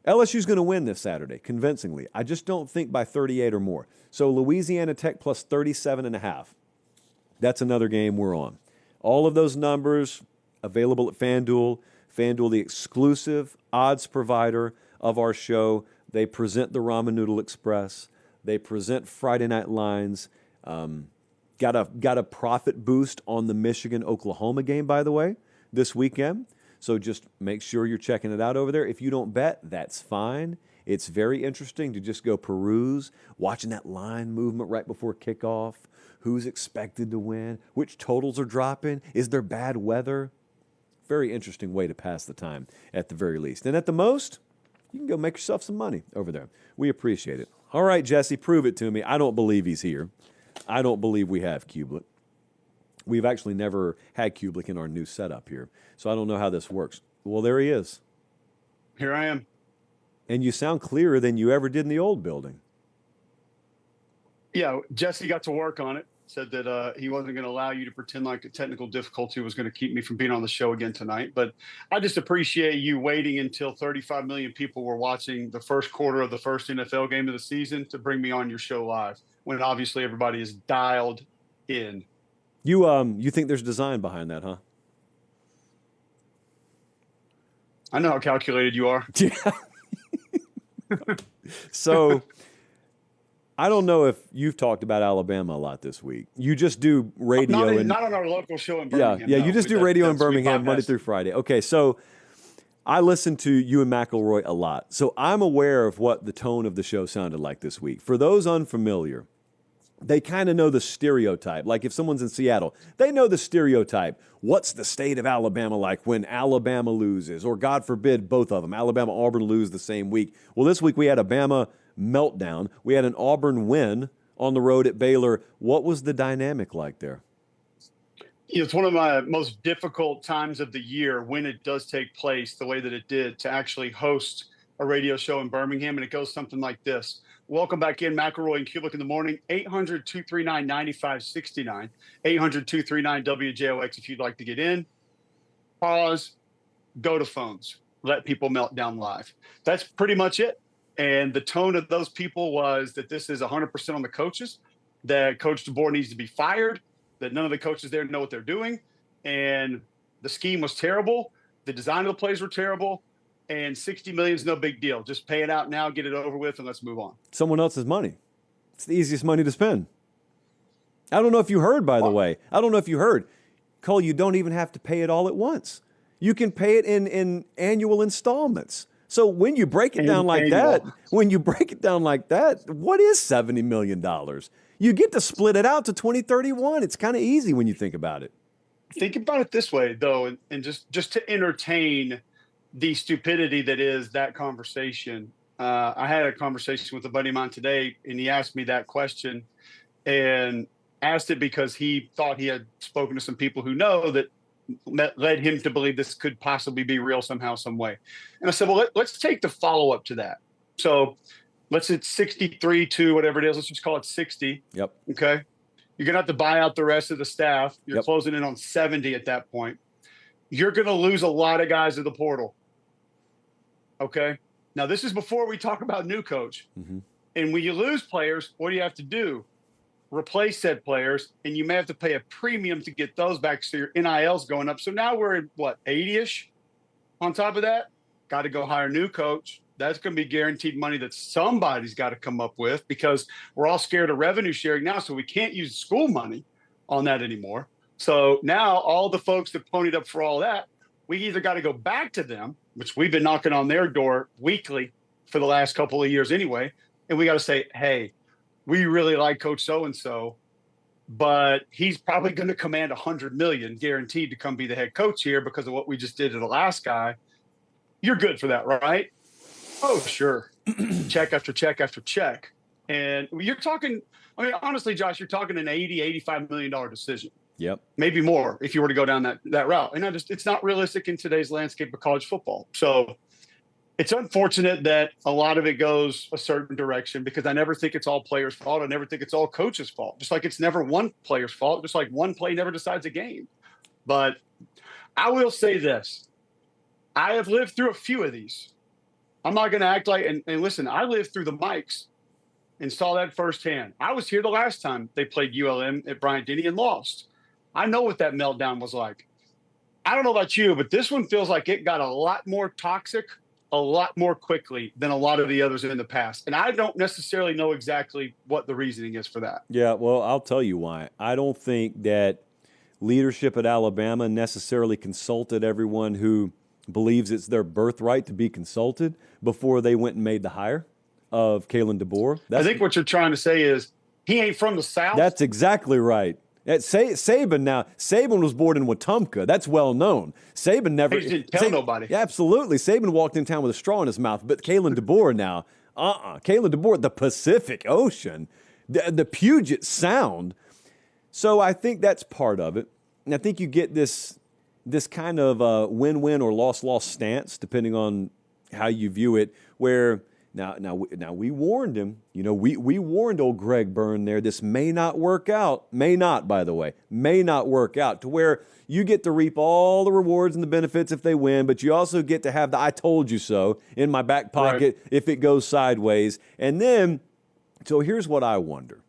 LSU's going to win this Saturday, convincingly. I just don't think by 38 or more. So Louisiana Tech plus 37.5. That's another game we're on. All of those numbers available at FanDuel. FanDuel, the exclusive odds provider of our show. They present the Ramen Noodle Express. They present Friday Night Lines. Got a profit boost on the Michigan-Oklahoma game, by the way, this weekend. So just make sure you're checking it out over there. If you don't bet, that's fine. It's very interesting to just go peruse, watching that line movement right before kickoff, who's expected to win, which totals are dropping, is there bad weather? Very interesting way to pass the time at the very least. And at the most, you can go make yourself some money over there. We appreciate it. All right, Jesse, prove it to me. I don't believe he's here. I don't believe we have Cubelic. We've actually never had Cubelic in our new setup here, so I don't know how this works. Well, there he is. Here I am. And you sound clearer than you ever did in the old building. Yeah, Jesse got to work on it. Said that he wasn't going to allow you to pretend like a technical difficulty was going to keep me from being on the show again tonight. But I just appreciate you waiting until 35 million people were watching the first quarter of the first NFL game of the season to bring me on your show live, when obviously everybody is dialed in. You think there's design behind that, huh? I know how calculated you are. Yeah. So I don't know if you've talked about Alabama a lot this week. You just do radio. Not on our local show in Birmingham. Yeah, you just do radio in Birmingham Monday through Friday. Okay, so I listen to you and McElroy a lot. So I'm aware of what the tone of the show sounded like this week. For those unfamiliar, they kind of know the stereotype. Like if someone's in Seattle, they know the stereotype. What's the state of Alabama like when Alabama loses? Or God forbid, both of them. Alabama, Auburn lose the same week. Well, this week we had a Bama meltdown. We had an Auburn win on the road at Baylor. What was the dynamic like there? It's one of my most difficult times of the year when it does take place the way that it did, to actually host a radio show in Birmingham. And it goes something like this. Welcome back in, McElroy and Cubelic in the morning, 800-239-9569, 800-239-WJOX if you'd like to get in. Pause, go to phones, let people melt down live. That's pretty much it. And the tone of those people was that this is 100% on the coaches, that Coach DeBoer needs to be fired, that none of the coaches there know what they're doing, and the scheme was terrible, the design of the plays were terrible, and $60 million is no big deal. Just pay it out now, get it over with, and let's move on. Someone else's money. It's the easiest money to spend. I don't know if you heard, by the way. I don't know if you heard. Cole, you don't even have to pay it all at once. You can pay it in annual installments. So when you break it down like that, what is $70 million? You get to split it out to 2031. It's kind of easy when you think about it. Think about it this way, though, and just to entertain the stupidity that is that conversation. I had a conversation with a buddy of mine today, and he asked me that question, and asked it because he thought he had spoken to some people who know that led him to believe this could possibly be real somehow, some way. And I said, well, let's take the follow-up to that. So let's hit 63 to whatever it is. Let's just call it 60. Yep. Okay. You're going to have to buy out the rest of the staff. You're Yep. closing in on 70 at that point. You're going to lose a lot of guys to the portal. Okay. Now, this is before we talk about new coach. Mm-hmm. And when you lose players, what do you have to do? Replace said players, and you may have to pay a premium to get those back, so your NIL's going up. So now we're at, 80-ish? On top of that, got to go hire a new coach. That's going to be guaranteed money that somebody's got to come up with, because we're all scared of revenue sharing now, so we can't use school money on that anymore. So now all the folks that ponied up for all that, we either got to go back to them, which we've been knocking on their door weekly for the last couple of years anyway, and we got to say, hey, we really like Coach so-and-so, but he's probably going to command $100 million guaranteed to come be the head coach here because of what we just did to the last guy. You're good for that, right? Oh, sure. Check after check after check. And you're talking, I mean, honestly, Josh, you're talking an $80-85 million decision. Yep. Maybe more if you were to go down that route. And it's not realistic in today's landscape of college football. So it's unfortunate that a lot of it goes a certain direction, because I never think it's all players' fault. I never think it's all coaches' fault. Just like it's never one player's fault, just like one play never decides a game. But I will say this. I have lived through a few of these. I'm not going to act like, and listen, I lived through the Mikes and saw that firsthand. I was here the last time they played ULM at Bryant-Denny and lost. I know what that meltdown was like. I don't know about you, but this one feels like it got a lot more toxic a lot more quickly than a lot of the others in the past. And I don't necessarily know exactly what the reasoning is for that. Yeah, well, I'll tell you why. I don't think that leadership at Alabama necessarily consulted everyone who believes it's their birthright to be consulted before they went and made the hire of Kalen DeBoer. I think what you're trying to say is he ain't from the South. That's exactly right. Saban was born in Wetumpka. That's well known. Saban never He didn't tell nobody. Yeah, absolutely. Saban walked in town with a straw in his mouth. But Kalen DeBoer now, Kalen DeBoer, the Pacific Ocean, the Puget Sound. So I think that's part of it. And I think you get this kind of win-win or loss-loss stance, depending on how you view it, where now we warned him. You know, we warned old Greg Byrne there. This may not work out. May not, by the way. May not work out to where you get to reap all the rewards and the benefits if they win, but you also get to have the I told you so in my back pocket if it goes sideways. And then, so here's what I wonder.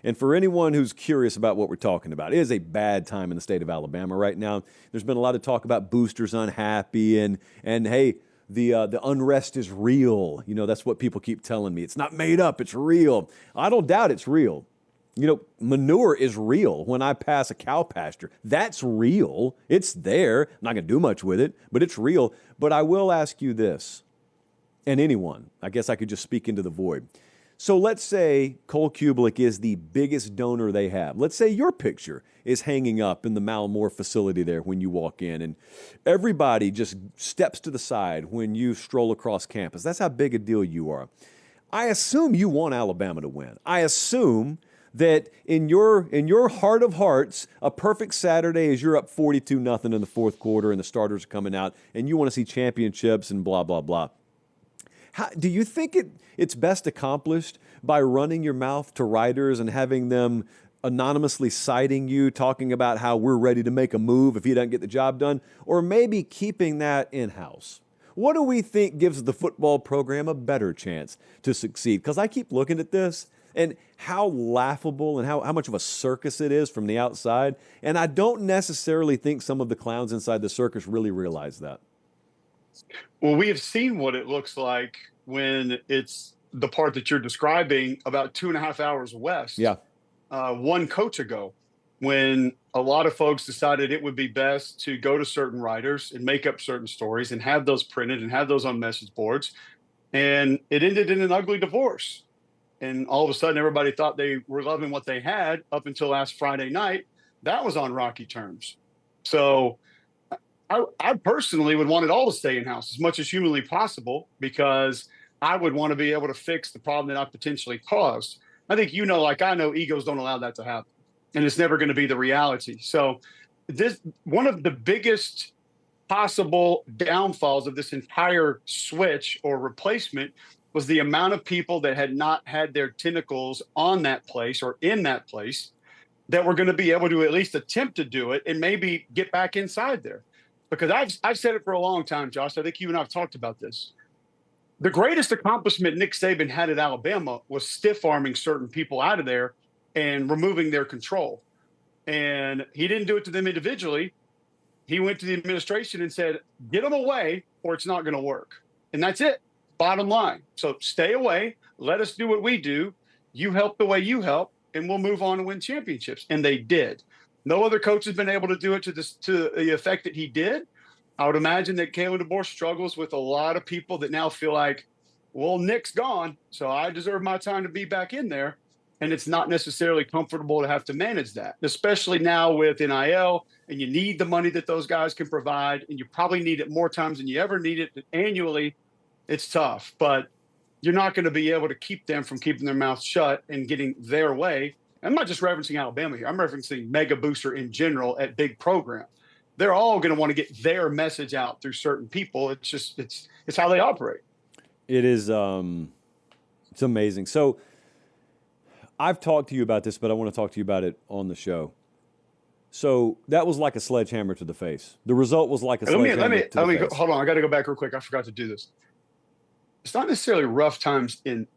And for anyone who's curious about what we're talking about, it is a bad time in the state of Alabama right now. There's been a lot of talk about boosters unhappy and hey, the unrest is real. You know, that's what people keep telling me. It's not made up, it's real. I don't doubt it's real. You know, manure is real when I pass a cow pasture. That's real. It's there. I'm not going to do much with it, but it's real. But I will ask you this, and anyone, I guess I could just speak into the void. So let's say Cole Cubelic is the biggest donor they have. Let's say your picture is hanging up in the Malmore facility there when you walk in, and everybody just steps to the side when you stroll across campus. That's how big a deal you are. I assume you want Alabama to win. I assume that in your heart of hearts, a perfect Saturday is you're up 42-0 in the fourth quarter and the starters are coming out and you want to see championships and blah, blah, blah. Do you think it's best accomplished by running your mouth to writers and having them anonymously citing you, talking about how we're ready to make a move if he doesn't get the job done, or maybe keeping that in-house? What do we think gives the football program a better chance to succeed? Because I keep looking at this and how laughable and how much of a circus it is from the outside. And I don't necessarily think some of the clowns inside the circus really realize that. Well, we have seen what it looks like when it's the part that you're describing about 2.5 hours west. Yeah. One coach ago, when a lot of folks decided it would be best to go to certain writers and make up certain stories and have those printed and have those on message boards. And it ended in an ugly divorce. And all of a sudden, everybody thought they were loving what they had up until last Friday night. That was on rocky terms. So I personally would want it all to stay in-house as much as humanly possible, because I would want to be able to fix the problem that I potentially caused. I think, you know, like I know, egos don't allow that to happen, and it's never going to be the reality. So this, one of the biggest possible downfalls of this entire switch or replacement was the amount of people that had not had their tentacles on that place or in that place that were going to be able to at least attempt to do it and maybe get back inside there. Because I've said it for a long time, Josh. I think you and I have talked about this. The greatest accomplishment Nick Saban had at Alabama was stiff-arming certain people out of there and removing their control. And he didn't do it to them individually. He went to the administration and said, get them away or it's not going to work. And that's it. Bottom line. So stay away. Let us do what we do. You help the way you help, and we'll move on and win championships. And they did. No other coach has been able to do it to the effect that he did. I would imagine that Kalen DeBoer struggles with a lot of people that now feel like, well, Nick's gone, so I deserve my time to be back in there. And it's not necessarily comfortable to have to manage that, especially now with NIL, and you need the money that those guys can provide, and you probably need it more times than you ever need it annually. It's tough, but you're not going to be able to keep them from keeping their mouths shut and getting their way. I'm not just referencing Alabama here. I'm referencing Mega Booster in general at big program. They're all going to want to get their message out through certain people. It's just, it's how they operate. It is, it's amazing. So I've talked to you about this, but I want to talk to you about it on the show. So that was like a sledgehammer to the face. The result was like a sledgehammer to the face. Hold on. I got to go back real quick. I forgot to do this. It's not necessarily rough times in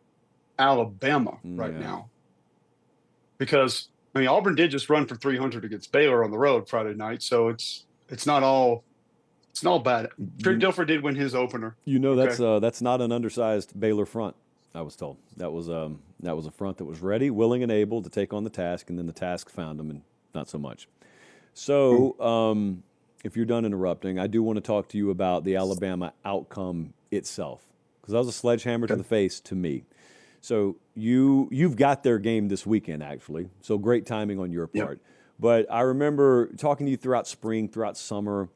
Alabama right now, because I mean, Auburn did just run for 300 against Baylor on the road Friday night, so it's not all bad. Trent Dilfer did win his opener. You know, that's not an undersized Baylor front. I was told that was a front that was ready, willing, and able to take on the task, and then the task found them, and not so much. So if you're done interrupting, I do want to talk to you about the Alabama outcome itself, because that was a sledgehammer to the face to me. So you've got their game this weekend, actually. So great timing on your part. Yep. But I remember talking to you throughout spring, throughout summer.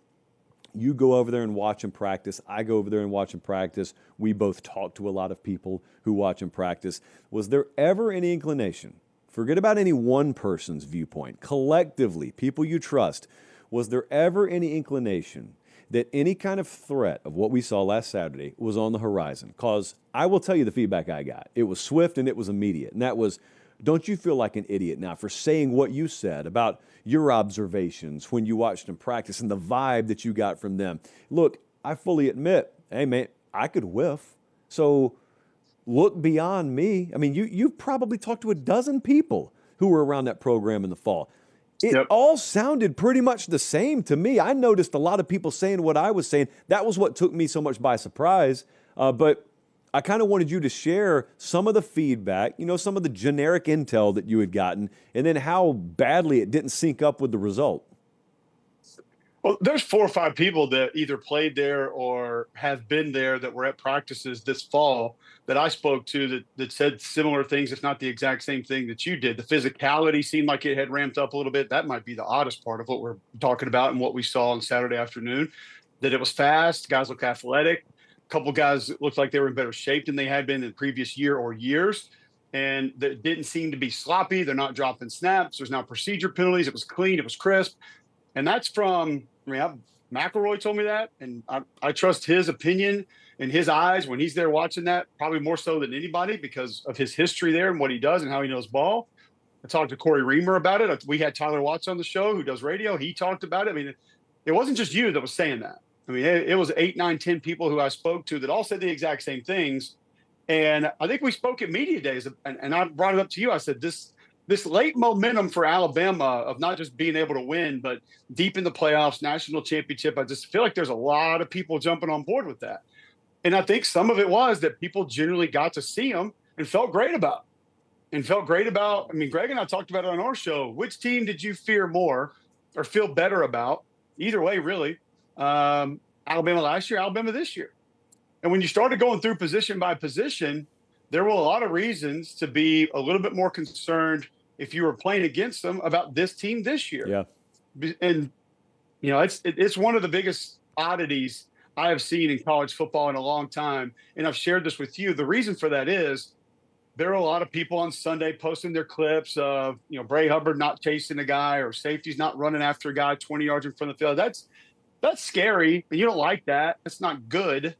You go over there and watch them practice. I go over there and watch them practice. We both talk to a lot of people who watch them practice. Was there ever any inclination, forget about any one person's viewpoint, collectively, people you trust, was there ever any inclination that any kind of threat of what we saw last Saturday was on the horizon? Because I will tell you the feedback I got. It was swift and it was immediate. And that was, don't you feel like an idiot now for saying what you said about your observations when you watched them practice and the vibe that you got from them? Look, I fully admit, hey, man, I could whiff. So look beyond me. I mean, you've probably talked to a dozen people who were around that program in the fall. It all sounded pretty much the same to me. I noticed a lot of people saying what I was saying. That was what took me so much by surprise. But I kind of wanted you to share some of the feedback, some of the generic intel that you had gotten, and then how badly it didn't sync up with the result. Well, there's 4 or 5 people that either played there or have been there that were at practices this fall that I spoke to that said similar things, if not the exact same thing that you did. The physicality seemed like it had ramped up a little bit. That might be the oddest part of what we're talking about and what we saw on Saturday afternoon, that it was fast. Guys look athletic. A couple guys looked like they were in better shape than they had been in the previous year or years. And that didn't seem to be sloppy. They're not dropping snaps. There's not procedure penalties. It was clean. It was crisp. And that's from, McElroy told me that, and I trust his opinion and his eyes when he's there watching that, probably more so than anybody because of his history there and what he does and how he knows ball. I talked to Corey Reamer about it. We had Tyler Watts on the show who does radio. He talked about it. I mean, it wasn't just you that was saying that. I mean, it was 8, 9, 10 people who I spoke to that all said the exact same things. And I think we spoke at media days, and I brought it up to you. I said, this late momentum for Alabama of not just being able to win, but deep in the playoffs, national championship, I just feel like there's a lot of people jumping on board with that. And I think some of it was that people generally got to see them and felt great about. I mean, Greg and I talked about it on our show. Which team did you fear more or feel better about? Either way, really. Alabama last year, Alabama this year. And when you started going through position by position, there were a lot of reasons to be a little bit more concerned if you were playing against them about this team this year. Yeah. And, it's one of the biggest oddities I have seen in college football in a long time. And I've shared this with you. The reason for that is there are a lot of people on Sunday posting their clips of, Bray Hubbard not chasing a guy or safeties not running after a guy 20 yards in front of the field. That's scary. You don't like that. That's not good.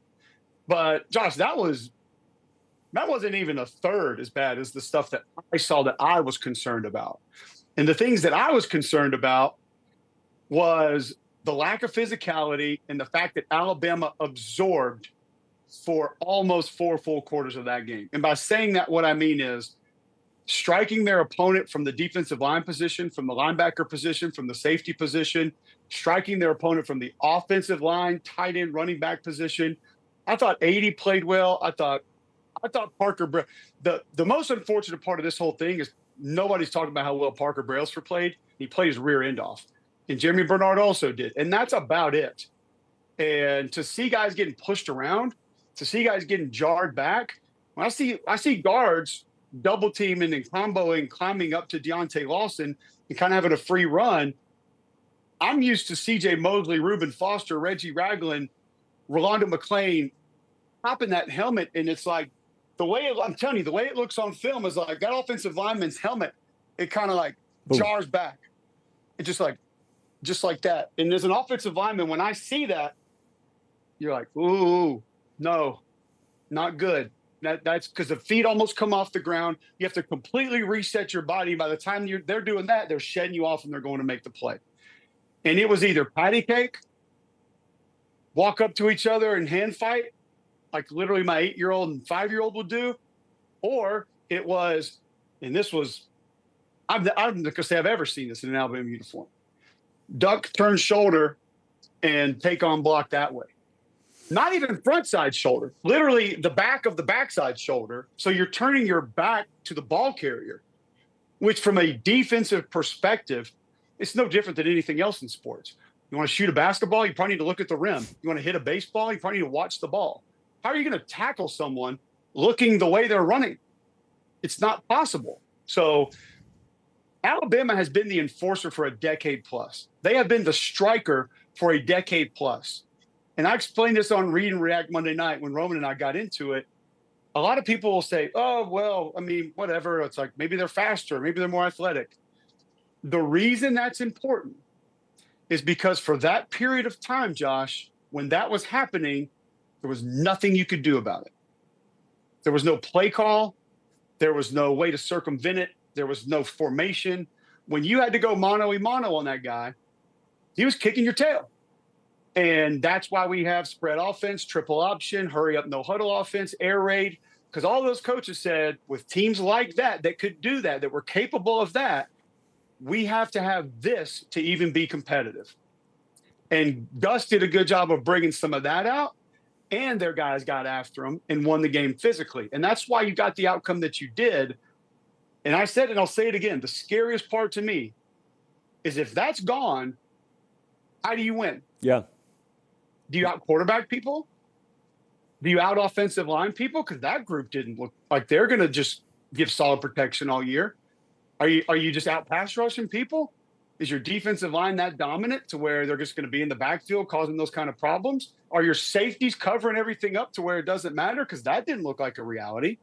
But Josh, that wasn't even a third as bad as the stuff that I saw that I was concerned about. And the things that I was concerned about was the lack of physicality and the fact that Alabama absorbed for almost 4 full quarters of that game. And by saying that, what I mean is striking their opponent from the defensive line position, from the linebacker position, from the safety position, striking their opponent from the offensive line, tight end, running back position. I thought 80 played well. I thought Parker, the most unfortunate part of this whole thing is nobody's talking about how well Parker Brailsford played. He played his rear end off. And Jeremy Bernard also did. And that's about it. And to see guys getting pushed around, to see guys getting jarred back, when I see guards double teaming and comboing, climbing up to Deontay Lawson and kind of having a free run, I'm used to C.J. Mosley, Reuben Foster, Reggie Ragland, Rolando McClain popping that helmet, and it's like, I'm telling you, the way it looks on film is like that offensive lineman's helmet, it kind of like jars back. It's just like that. And as an offensive lineman, when I see that, you're like, ooh, no, not good. That's because the feet almost come off the ground. You have to completely reset your body. By the time they're doing that, they're shedding you off and they're going to make the play. And it was either patty cake, walk up to each other and hand fight, like literally my 8-year-old and 5-year-old would do, or it was, and this was, I'm not going to say I've ever seen this in an Alabama uniform. Duck, turn shoulder, and take on block that way. Not even front side shoulder, literally the back of the backside shoulder. So you're turning your back to the ball carrier, which from a defensive perspective, it's no different than anything else in sports. You want to shoot a basketball, you probably need to look at the rim. You want to hit a baseball, you probably need to watch the ball. How are you going to tackle someone looking the way they're running? It's not possible. So Alabama has been the enforcer for a decade plus. They have been the striker for a decade plus. And I explained this on Read and React Monday night when Roman and I got into it. A lot of people will say, oh, well, I mean, whatever. It's like maybe they're faster, maybe they're more athletic. The reason that's important is because for that period of time, Josh, when that was happening, there was nothing you could do about it. There was no play call. There was no way to circumvent it. There was no formation. When you had to go mano-a-mano on that guy, he was kicking your tail. And that's why we have spread offense, triple option, hurry up, no huddle offense, air raid, because all those coaches said with teams like that could do that were capable of that, we have to have this to even be competitive. And Gus did a good job of bringing some of that out, and their guys got after him and won the game physically. And that's why you got the outcome that you did. And I said, and I'll say it again, the scariest part to me is if that's gone, how do you win? Yeah. Do you out quarterback people? Do you out offensive line people? Because that group didn't look like they're going to just give solid protection all year. Are you just out pass rushing people? Is your defensive line that dominant to where they're just going to be in the backfield causing those kind of problems? Are your safeties covering everything up to where it doesn't matter? Because that didn't look like a reality.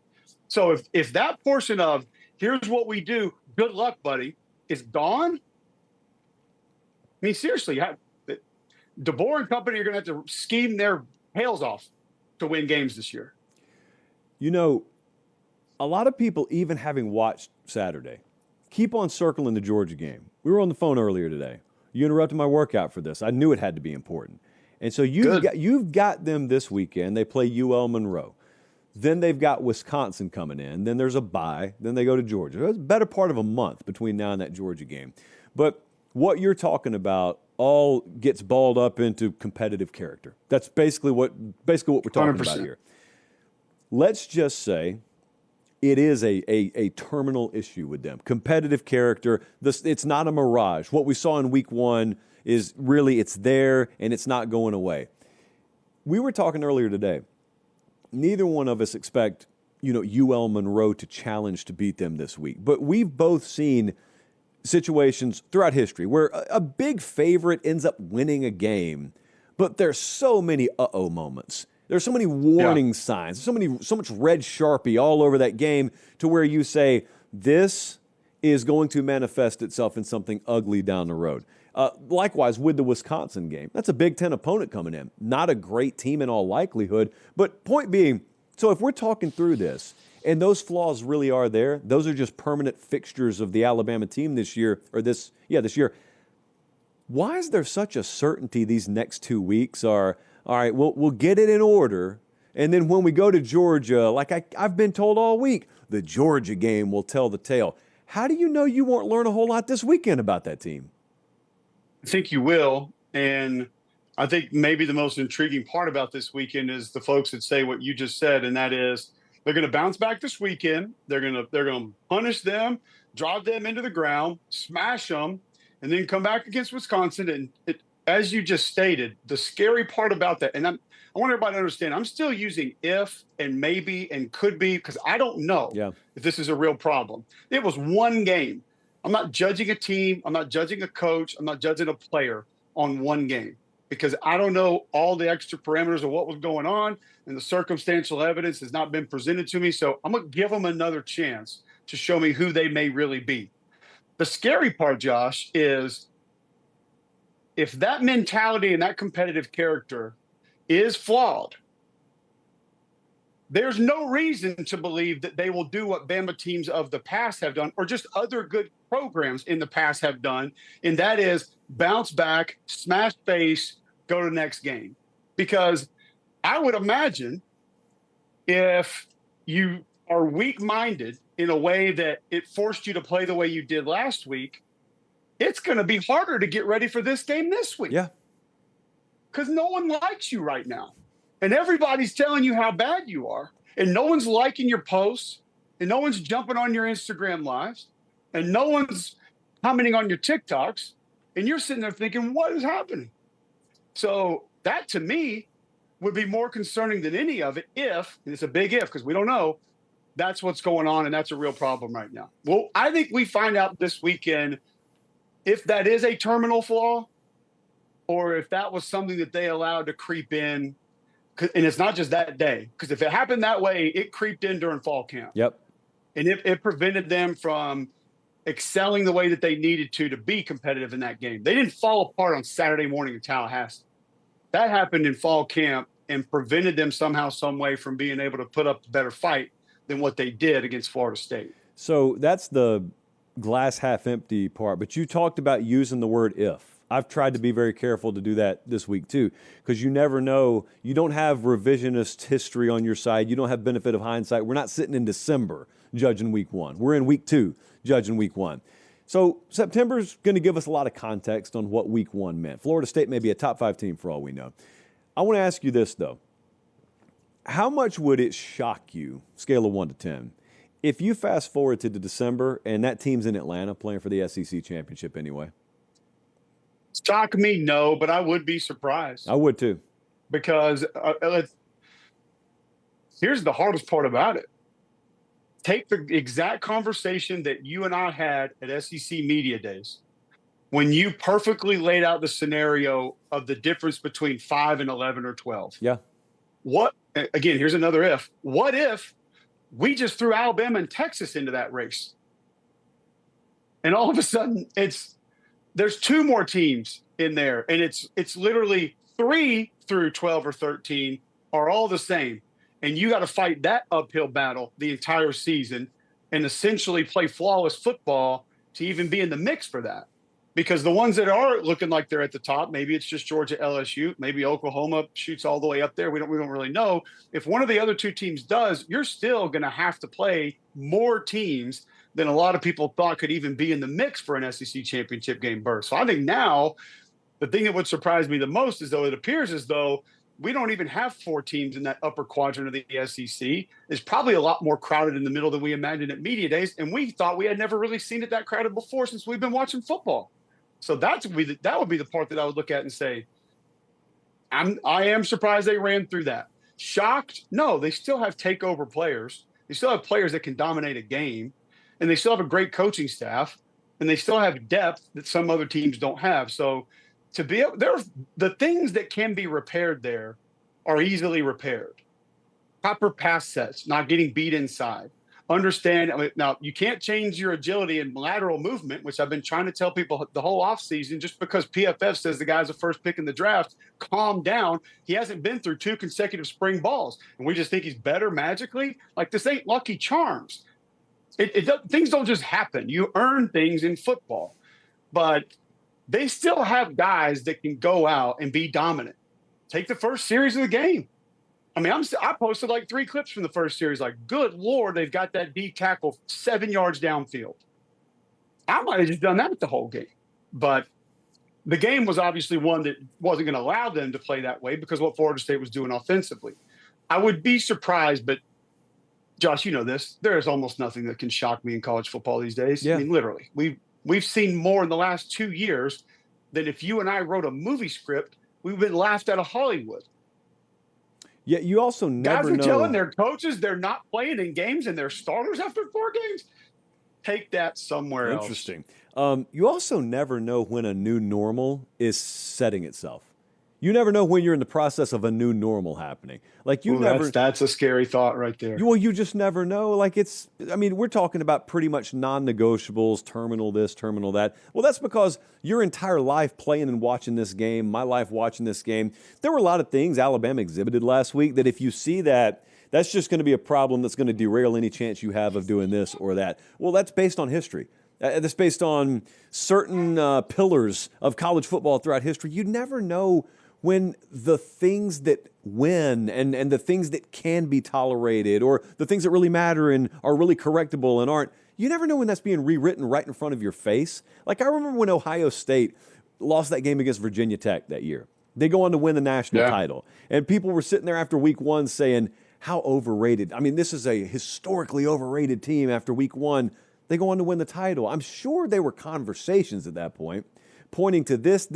So if that portion of here's what we do, good luck, buddy, is gone. I mean, seriously, DeBoer and company are going to have to scheme their tails off to win games this year. You know, a lot of people, even having watched Saturday, keep on circling the Georgia game. We were on the phone earlier today. You interrupted my workout for this. I knew it had to be important. And so you've got them this weekend. They play UL Monroe. Then they've got Wisconsin coming in. Then there's a bye. Then they go to Georgia. It's a better part of a month between now and that Georgia game. But what you're talking about all gets balled up into competitive character. That's basically what we're talking 100%. about here. Let's just say it is a terminal issue with them. Competitive character. It's not a mirage. What we saw in week one is really it's there and it's not going away. We were talking earlier today. Neither one of us expect, UL Monroe to challenge to beat them this week. But we've both seen situations throughout history where a big favorite ends up winning a game, but there's so many uh-oh moments. There's so many warning signs, so much red Sharpie all over that game to where you say, this is going to manifest itself in something ugly down the road. Likewise, with the Wisconsin game, that's a Big Ten opponent coming in. Not a great team in all likelihood, but point being, so if we're talking through this, and those flaws really are there, those are just permanent fixtures of the Alabama team this year, this year. Why is there such a certainty these next 2 weeks are, all right, we'll get it in order, and then when we go to Georgia, like I've been told all week, the Georgia game will tell the tale. How do you know you won't learn a whole lot this weekend about that team? I think you will. And I think maybe the most intriguing part about this weekend is the folks that say what you just said, and that is they're going to bounce back this weekend. They're going to punish them, drive them into the ground, smash them, and then come back against Wisconsin. And as you just stated, the scary part about that, and I want everybody to understand, I'm still using if and maybe and could be because I don't know if this is a real problem. It was one game. I'm not judging a team. I'm not judging a coach. I'm not judging a player on one game because I don't know all the extra parameters of what was going on, and the circumstantial evidence has not been presented to me. So I'm going to give them another chance to show me who they may really be. The scary part, Josh, is if that mentality and that competitive character is flawed, there's no reason to believe that they will do what Bama teams of the past have done or just other good programs in the past have done, and that is bounce back, smash face, go to the next game. Because I would imagine if you are weak-minded in a way that it forced you to play the way you did last week, it's going to be harder to get ready for this game this week. Yeah. Because no one likes you right now. And everybody's telling you how bad you are. And no one's liking your posts. And no one's jumping on your Instagram lives. And no one's commenting on your TikToks. And you're sitting there thinking, what is happening? So that to me would be more concerning than any of it if, and it's a big if because we don't know, that's what's going on and that's a real problem right now. Well, I think we find out this weekend if that is a terminal flaw or if that was something that they allowed to creep in. And it's not just that day, because if it happened that way, it creeped in during fall camp. Yep. And it prevented them from excelling the way that they needed to be competitive in that game. They didn't fall apart on Saturday morning in Tallahassee. That happened in fall camp and prevented them somehow, some way from being able to put up a better fight than what they did against Florida State. So that's the glass half empty part. But you talked about using the word if. I've tried to be very careful to do that this week too, because you never know. You don't have revisionist history on your side. You don't have benefit of hindsight. We're not sitting in December judging week one. We're in week two judging week one. So September's going to give us a lot of context on what week one meant. Florida State may be a top 5 team for all we know. I want to ask you this, though. How much would it shock you, scale of 1 to 10, if you fast forward to December and that team's in Atlanta playing for the SEC championship anyway? Shock me, no, but I would be surprised. I would too. Because here's the hardest part about it. Take the exact conversation that you and I had at SEC Media Days when you perfectly laid out the scenario of the difference between 5 and 11 or 12. Yeah. Again, here's another if. What if we just threw Alabama and Texas into that race? And all of a sudden, there's 2 more teams in there, and it's literally 3 through 12 or 13 are all the same. And you got to fight that uphill battle the entire season and essentially play flawless football to even be in the mix for that. Because the ones that are looking like they're at the top, maybe it's just Georgia, LSU, maybe Oklahoma shoots all the way up there. We don't really know. If one of the other 2 teams does, you're still going to have to play more teams than a lot of people thought could even be in the mix for an SEC championship game berth. So I think now the thing that would surprise me the most is, though, it appears as though we don't even have 4 teams in that upper quadrant of the SEC. It's probably a lot more crowded in the middle than we imagined at Media Days, and we thought we had never really seen it that crowded before since we've been watching football. So that would be the part that I would look at and say, I am surprised they ran through that. Shocked? No, they still have takeover players. They still have players that can dominate a game, and they still have a great coaching staff, and they still have depth that some other teams don't have. So to be able, the things that can be repaired there are easily repaired. Proper pass sets, not getting beat inside. Now, you can't change your agility and lateral movement, which I've been trying to tell people the whole offseason. Just because PFF says the guy's the first pick in the draft, calm down. He hasn't been through 2 consecutive spring balls, and we just think he's better magically. Like, this ain't Lucky Charms. Things don't just happen. You earn things in football. But they still have guys that can go out and be dominant. Take the first series of the game. I mean, I posted like 3 clips from the first series. Like, good Lord, they've got that D tackle 7 yards downfield. I might have just done that with the whole game. But the game was obviously one that wasn't going to allow them to play that way because of what Florida State was doing offensively. I would be surprised, but Josh, you know this. There is almost nothing that can shock me in college football these days. Yeah. I mean, literally. We've seen more in the last 2 years than if you and I wrote a movie script, we've been laughed out of Hollywood. Yeah, you also never know. Guys are telling their coaches they're not playing in games and they're starters after 4 games. Take that somewhere else. Interesting. You also never know when a new normal is setting itself. You never know when you're in the process of a new normal happening. Like that's a scary thought right there. Well, you just never know. Like we're talking about pretty much non-negotiables, terminal this, terminal that. Well, that's because your entire life playing and watching this game, my life watching this game, there were a lot of things Alabama exhibited last week that if you see that, that's just going to be a problem that's going to derail any chance you have of doing this or that. Well, that's based on history. That's based on certain pillars of college football throughout history. You never know when the things that win and the things that can be tolerated or the things that really matter and are really correctable and aren't, you never know when that's being rewritten right in front of your face. Like, I remember when Ohio State lost that game against Virginia Tech that year. They go on to win the national title. And people were sitting there after week 1 saying, how overrated. I mean, this is a historically overrated team after week 1. They go on to win the title. I'm sure there were conversations at that point. pointing to this,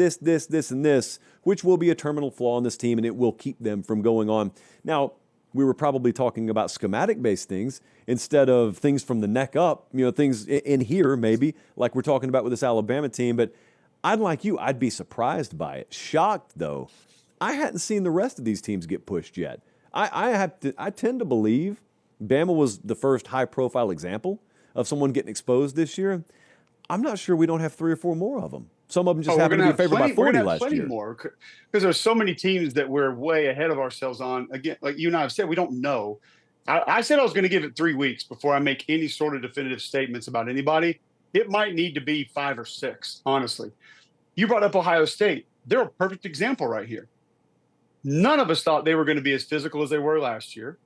and this, which will be a terminal flaw in this team, and it will keep them from going on. Now, we were probably talking about schematic-based things instead of things from the neck up, things in here maybe, like we're talking about with this Alabama team. But I'd be surprised by it. Shocked, though. I hadn't seen the rest of these teams get pushed yet. I tend to believe Bama was the first high-profile example of someone getting exposed this year. I'm not sure we don't have 3 or 4 more of them. Some of them just happen to be favored by 40 last year. More because there's so many teams that we're way ahead of ourselves on. Again, like you and I have said, we don't know. I said I was going to give it 3 weeks before I make any sort of definitive statements about anybody. It might need to be 5 or 6, honestly. You brought up Ohio State. They're a perfect example right here. None of us thought they were going to be as physical as they were last year.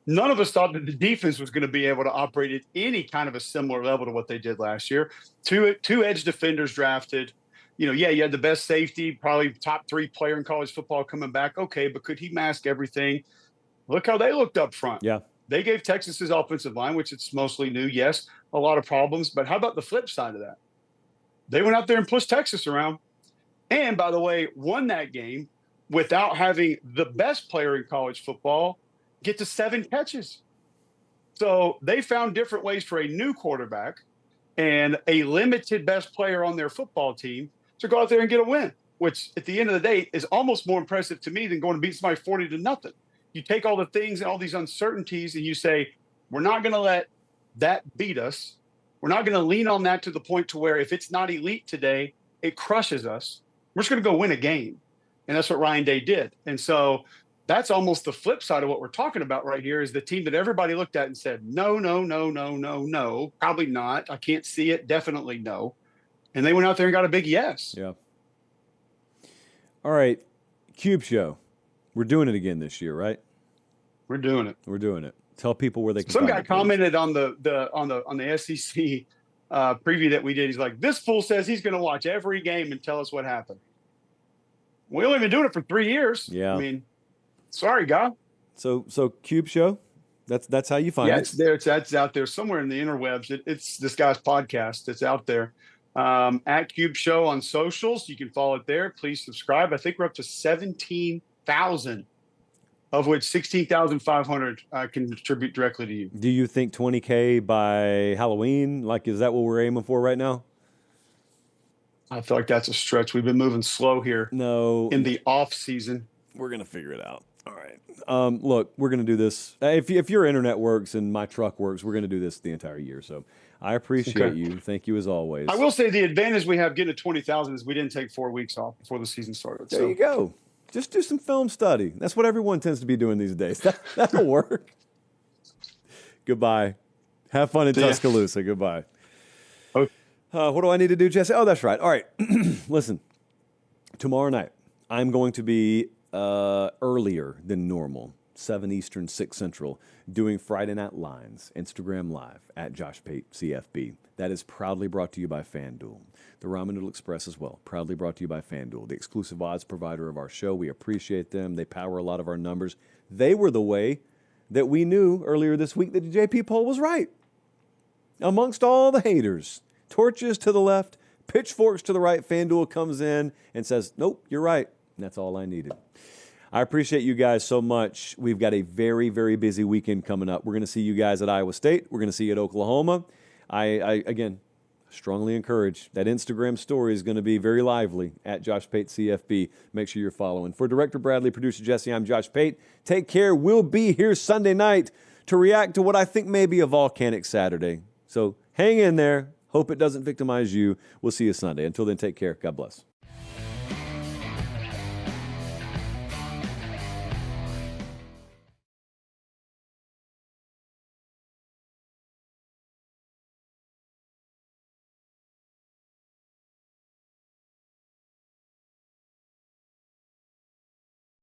None of us thought that the defense was going to be able to operate at any kind of a similar level to what they did last year. Two edge defenders drafted. You had the best safety, probably top 3 player in college football coming back. Okay, but could he mask everything? Look how they looked up front. Yeah. They gave Texas's offensive line, which it's mostly new. Yes, a lot of problems. But how about the flip side of that? They went out there and pushed Texas around. And, by the way, won that game without having the best player in college football get to 7 catches. So they found different ways for a new quarterback and a limited best player on their football team to go out there and get a win, which at the end of the day is almost more impressive to me than going to beat somebody 40-0. You take all the things and all these uncertainties and you say, we're not going to let that beat us. We're not going to lean on that to the point to where if it's not elite today, it crushes us. We're just going to go win a game. And that's what Ryan Day did. And so that's almost the flip side of what we're talking about right here is the team that everybody looked at and said, no, probably not. I can't see it. Definitely no. And they went out there and got a big yes. Yeah. All right. Cube Show. We're doing it again this year, right? We're doing it. We're doing it. Tell people where they can Some find guy it, commented on the SEC preview that we did. He's like, this fool says he's going to watch every game and tell us what happened. We only been doing it for 3 years. Yeah. I mean, sorry, guy. So Cube Show, that's how you find it. Yeah, it's there. It's out there somewhere in the interwebs. It's this guy's podcast. It's out there. At Cube Show on socials. You can follow it there. Please subscribe. I think we're up to 17,000, of which 16,500 can contribute directly to you. Do you think 20K by Halloween? Like, is that what we're aiming for right now? I feel like that's a stretch. We've been moving slow here. No. In the off season. We're going to figure it out. All right. Look, we're going to do this. If your internet works and my truck works, we're going to do this the entire year. So I appreciate you. Thank you as always. I will say the advantage we have getting to 20,000 is we didn't take 4 weeks off before the season started. There you go. Just do some film study. That's what everyone tends to be doing these days. That'll work. Goodbye. Have fun in Tuscaloosa. Goodbye. Okay. What do I need to do, Jesse? Oh, that's right. All right. Listen, tomorrow night, I'm going to be earlier than normal, 7 Eastern, 6 Central, doing Friday Night Lines, Instagram Live, at Josh Pate CFB. That is proudly brought to you by FanDuel. The Ramen Noodle Express as well, proudly brought to you by FanDuel, the exclusive odds provider of our show. We appreciate them. They power a lot of our numbers. They were the way that we knew earlier this week that the JP poll was right. Amongst all the haters, torches to the left, pitchforks to the right, FanDuel comes in and says, nope, you're right. And that's all I needed. I appreciate you guys so much. We've got a very, very busy weekend coming up. We're going to see you guys at Iowa State. We're going to see you at Oklahoma. I again, strongly encourage that Instagram story is going to be very lively at Josh Pate CFB. Make sure you're following. For Director Bradley, Producer Jesse, I'm Josh Pate. Take care. We'll be here Sunday night to react to what I think may be a volcanic Saturday. So hang in there. Hope it doesn't victimize you. We'll see you Sunday. Until then, take care. God bless.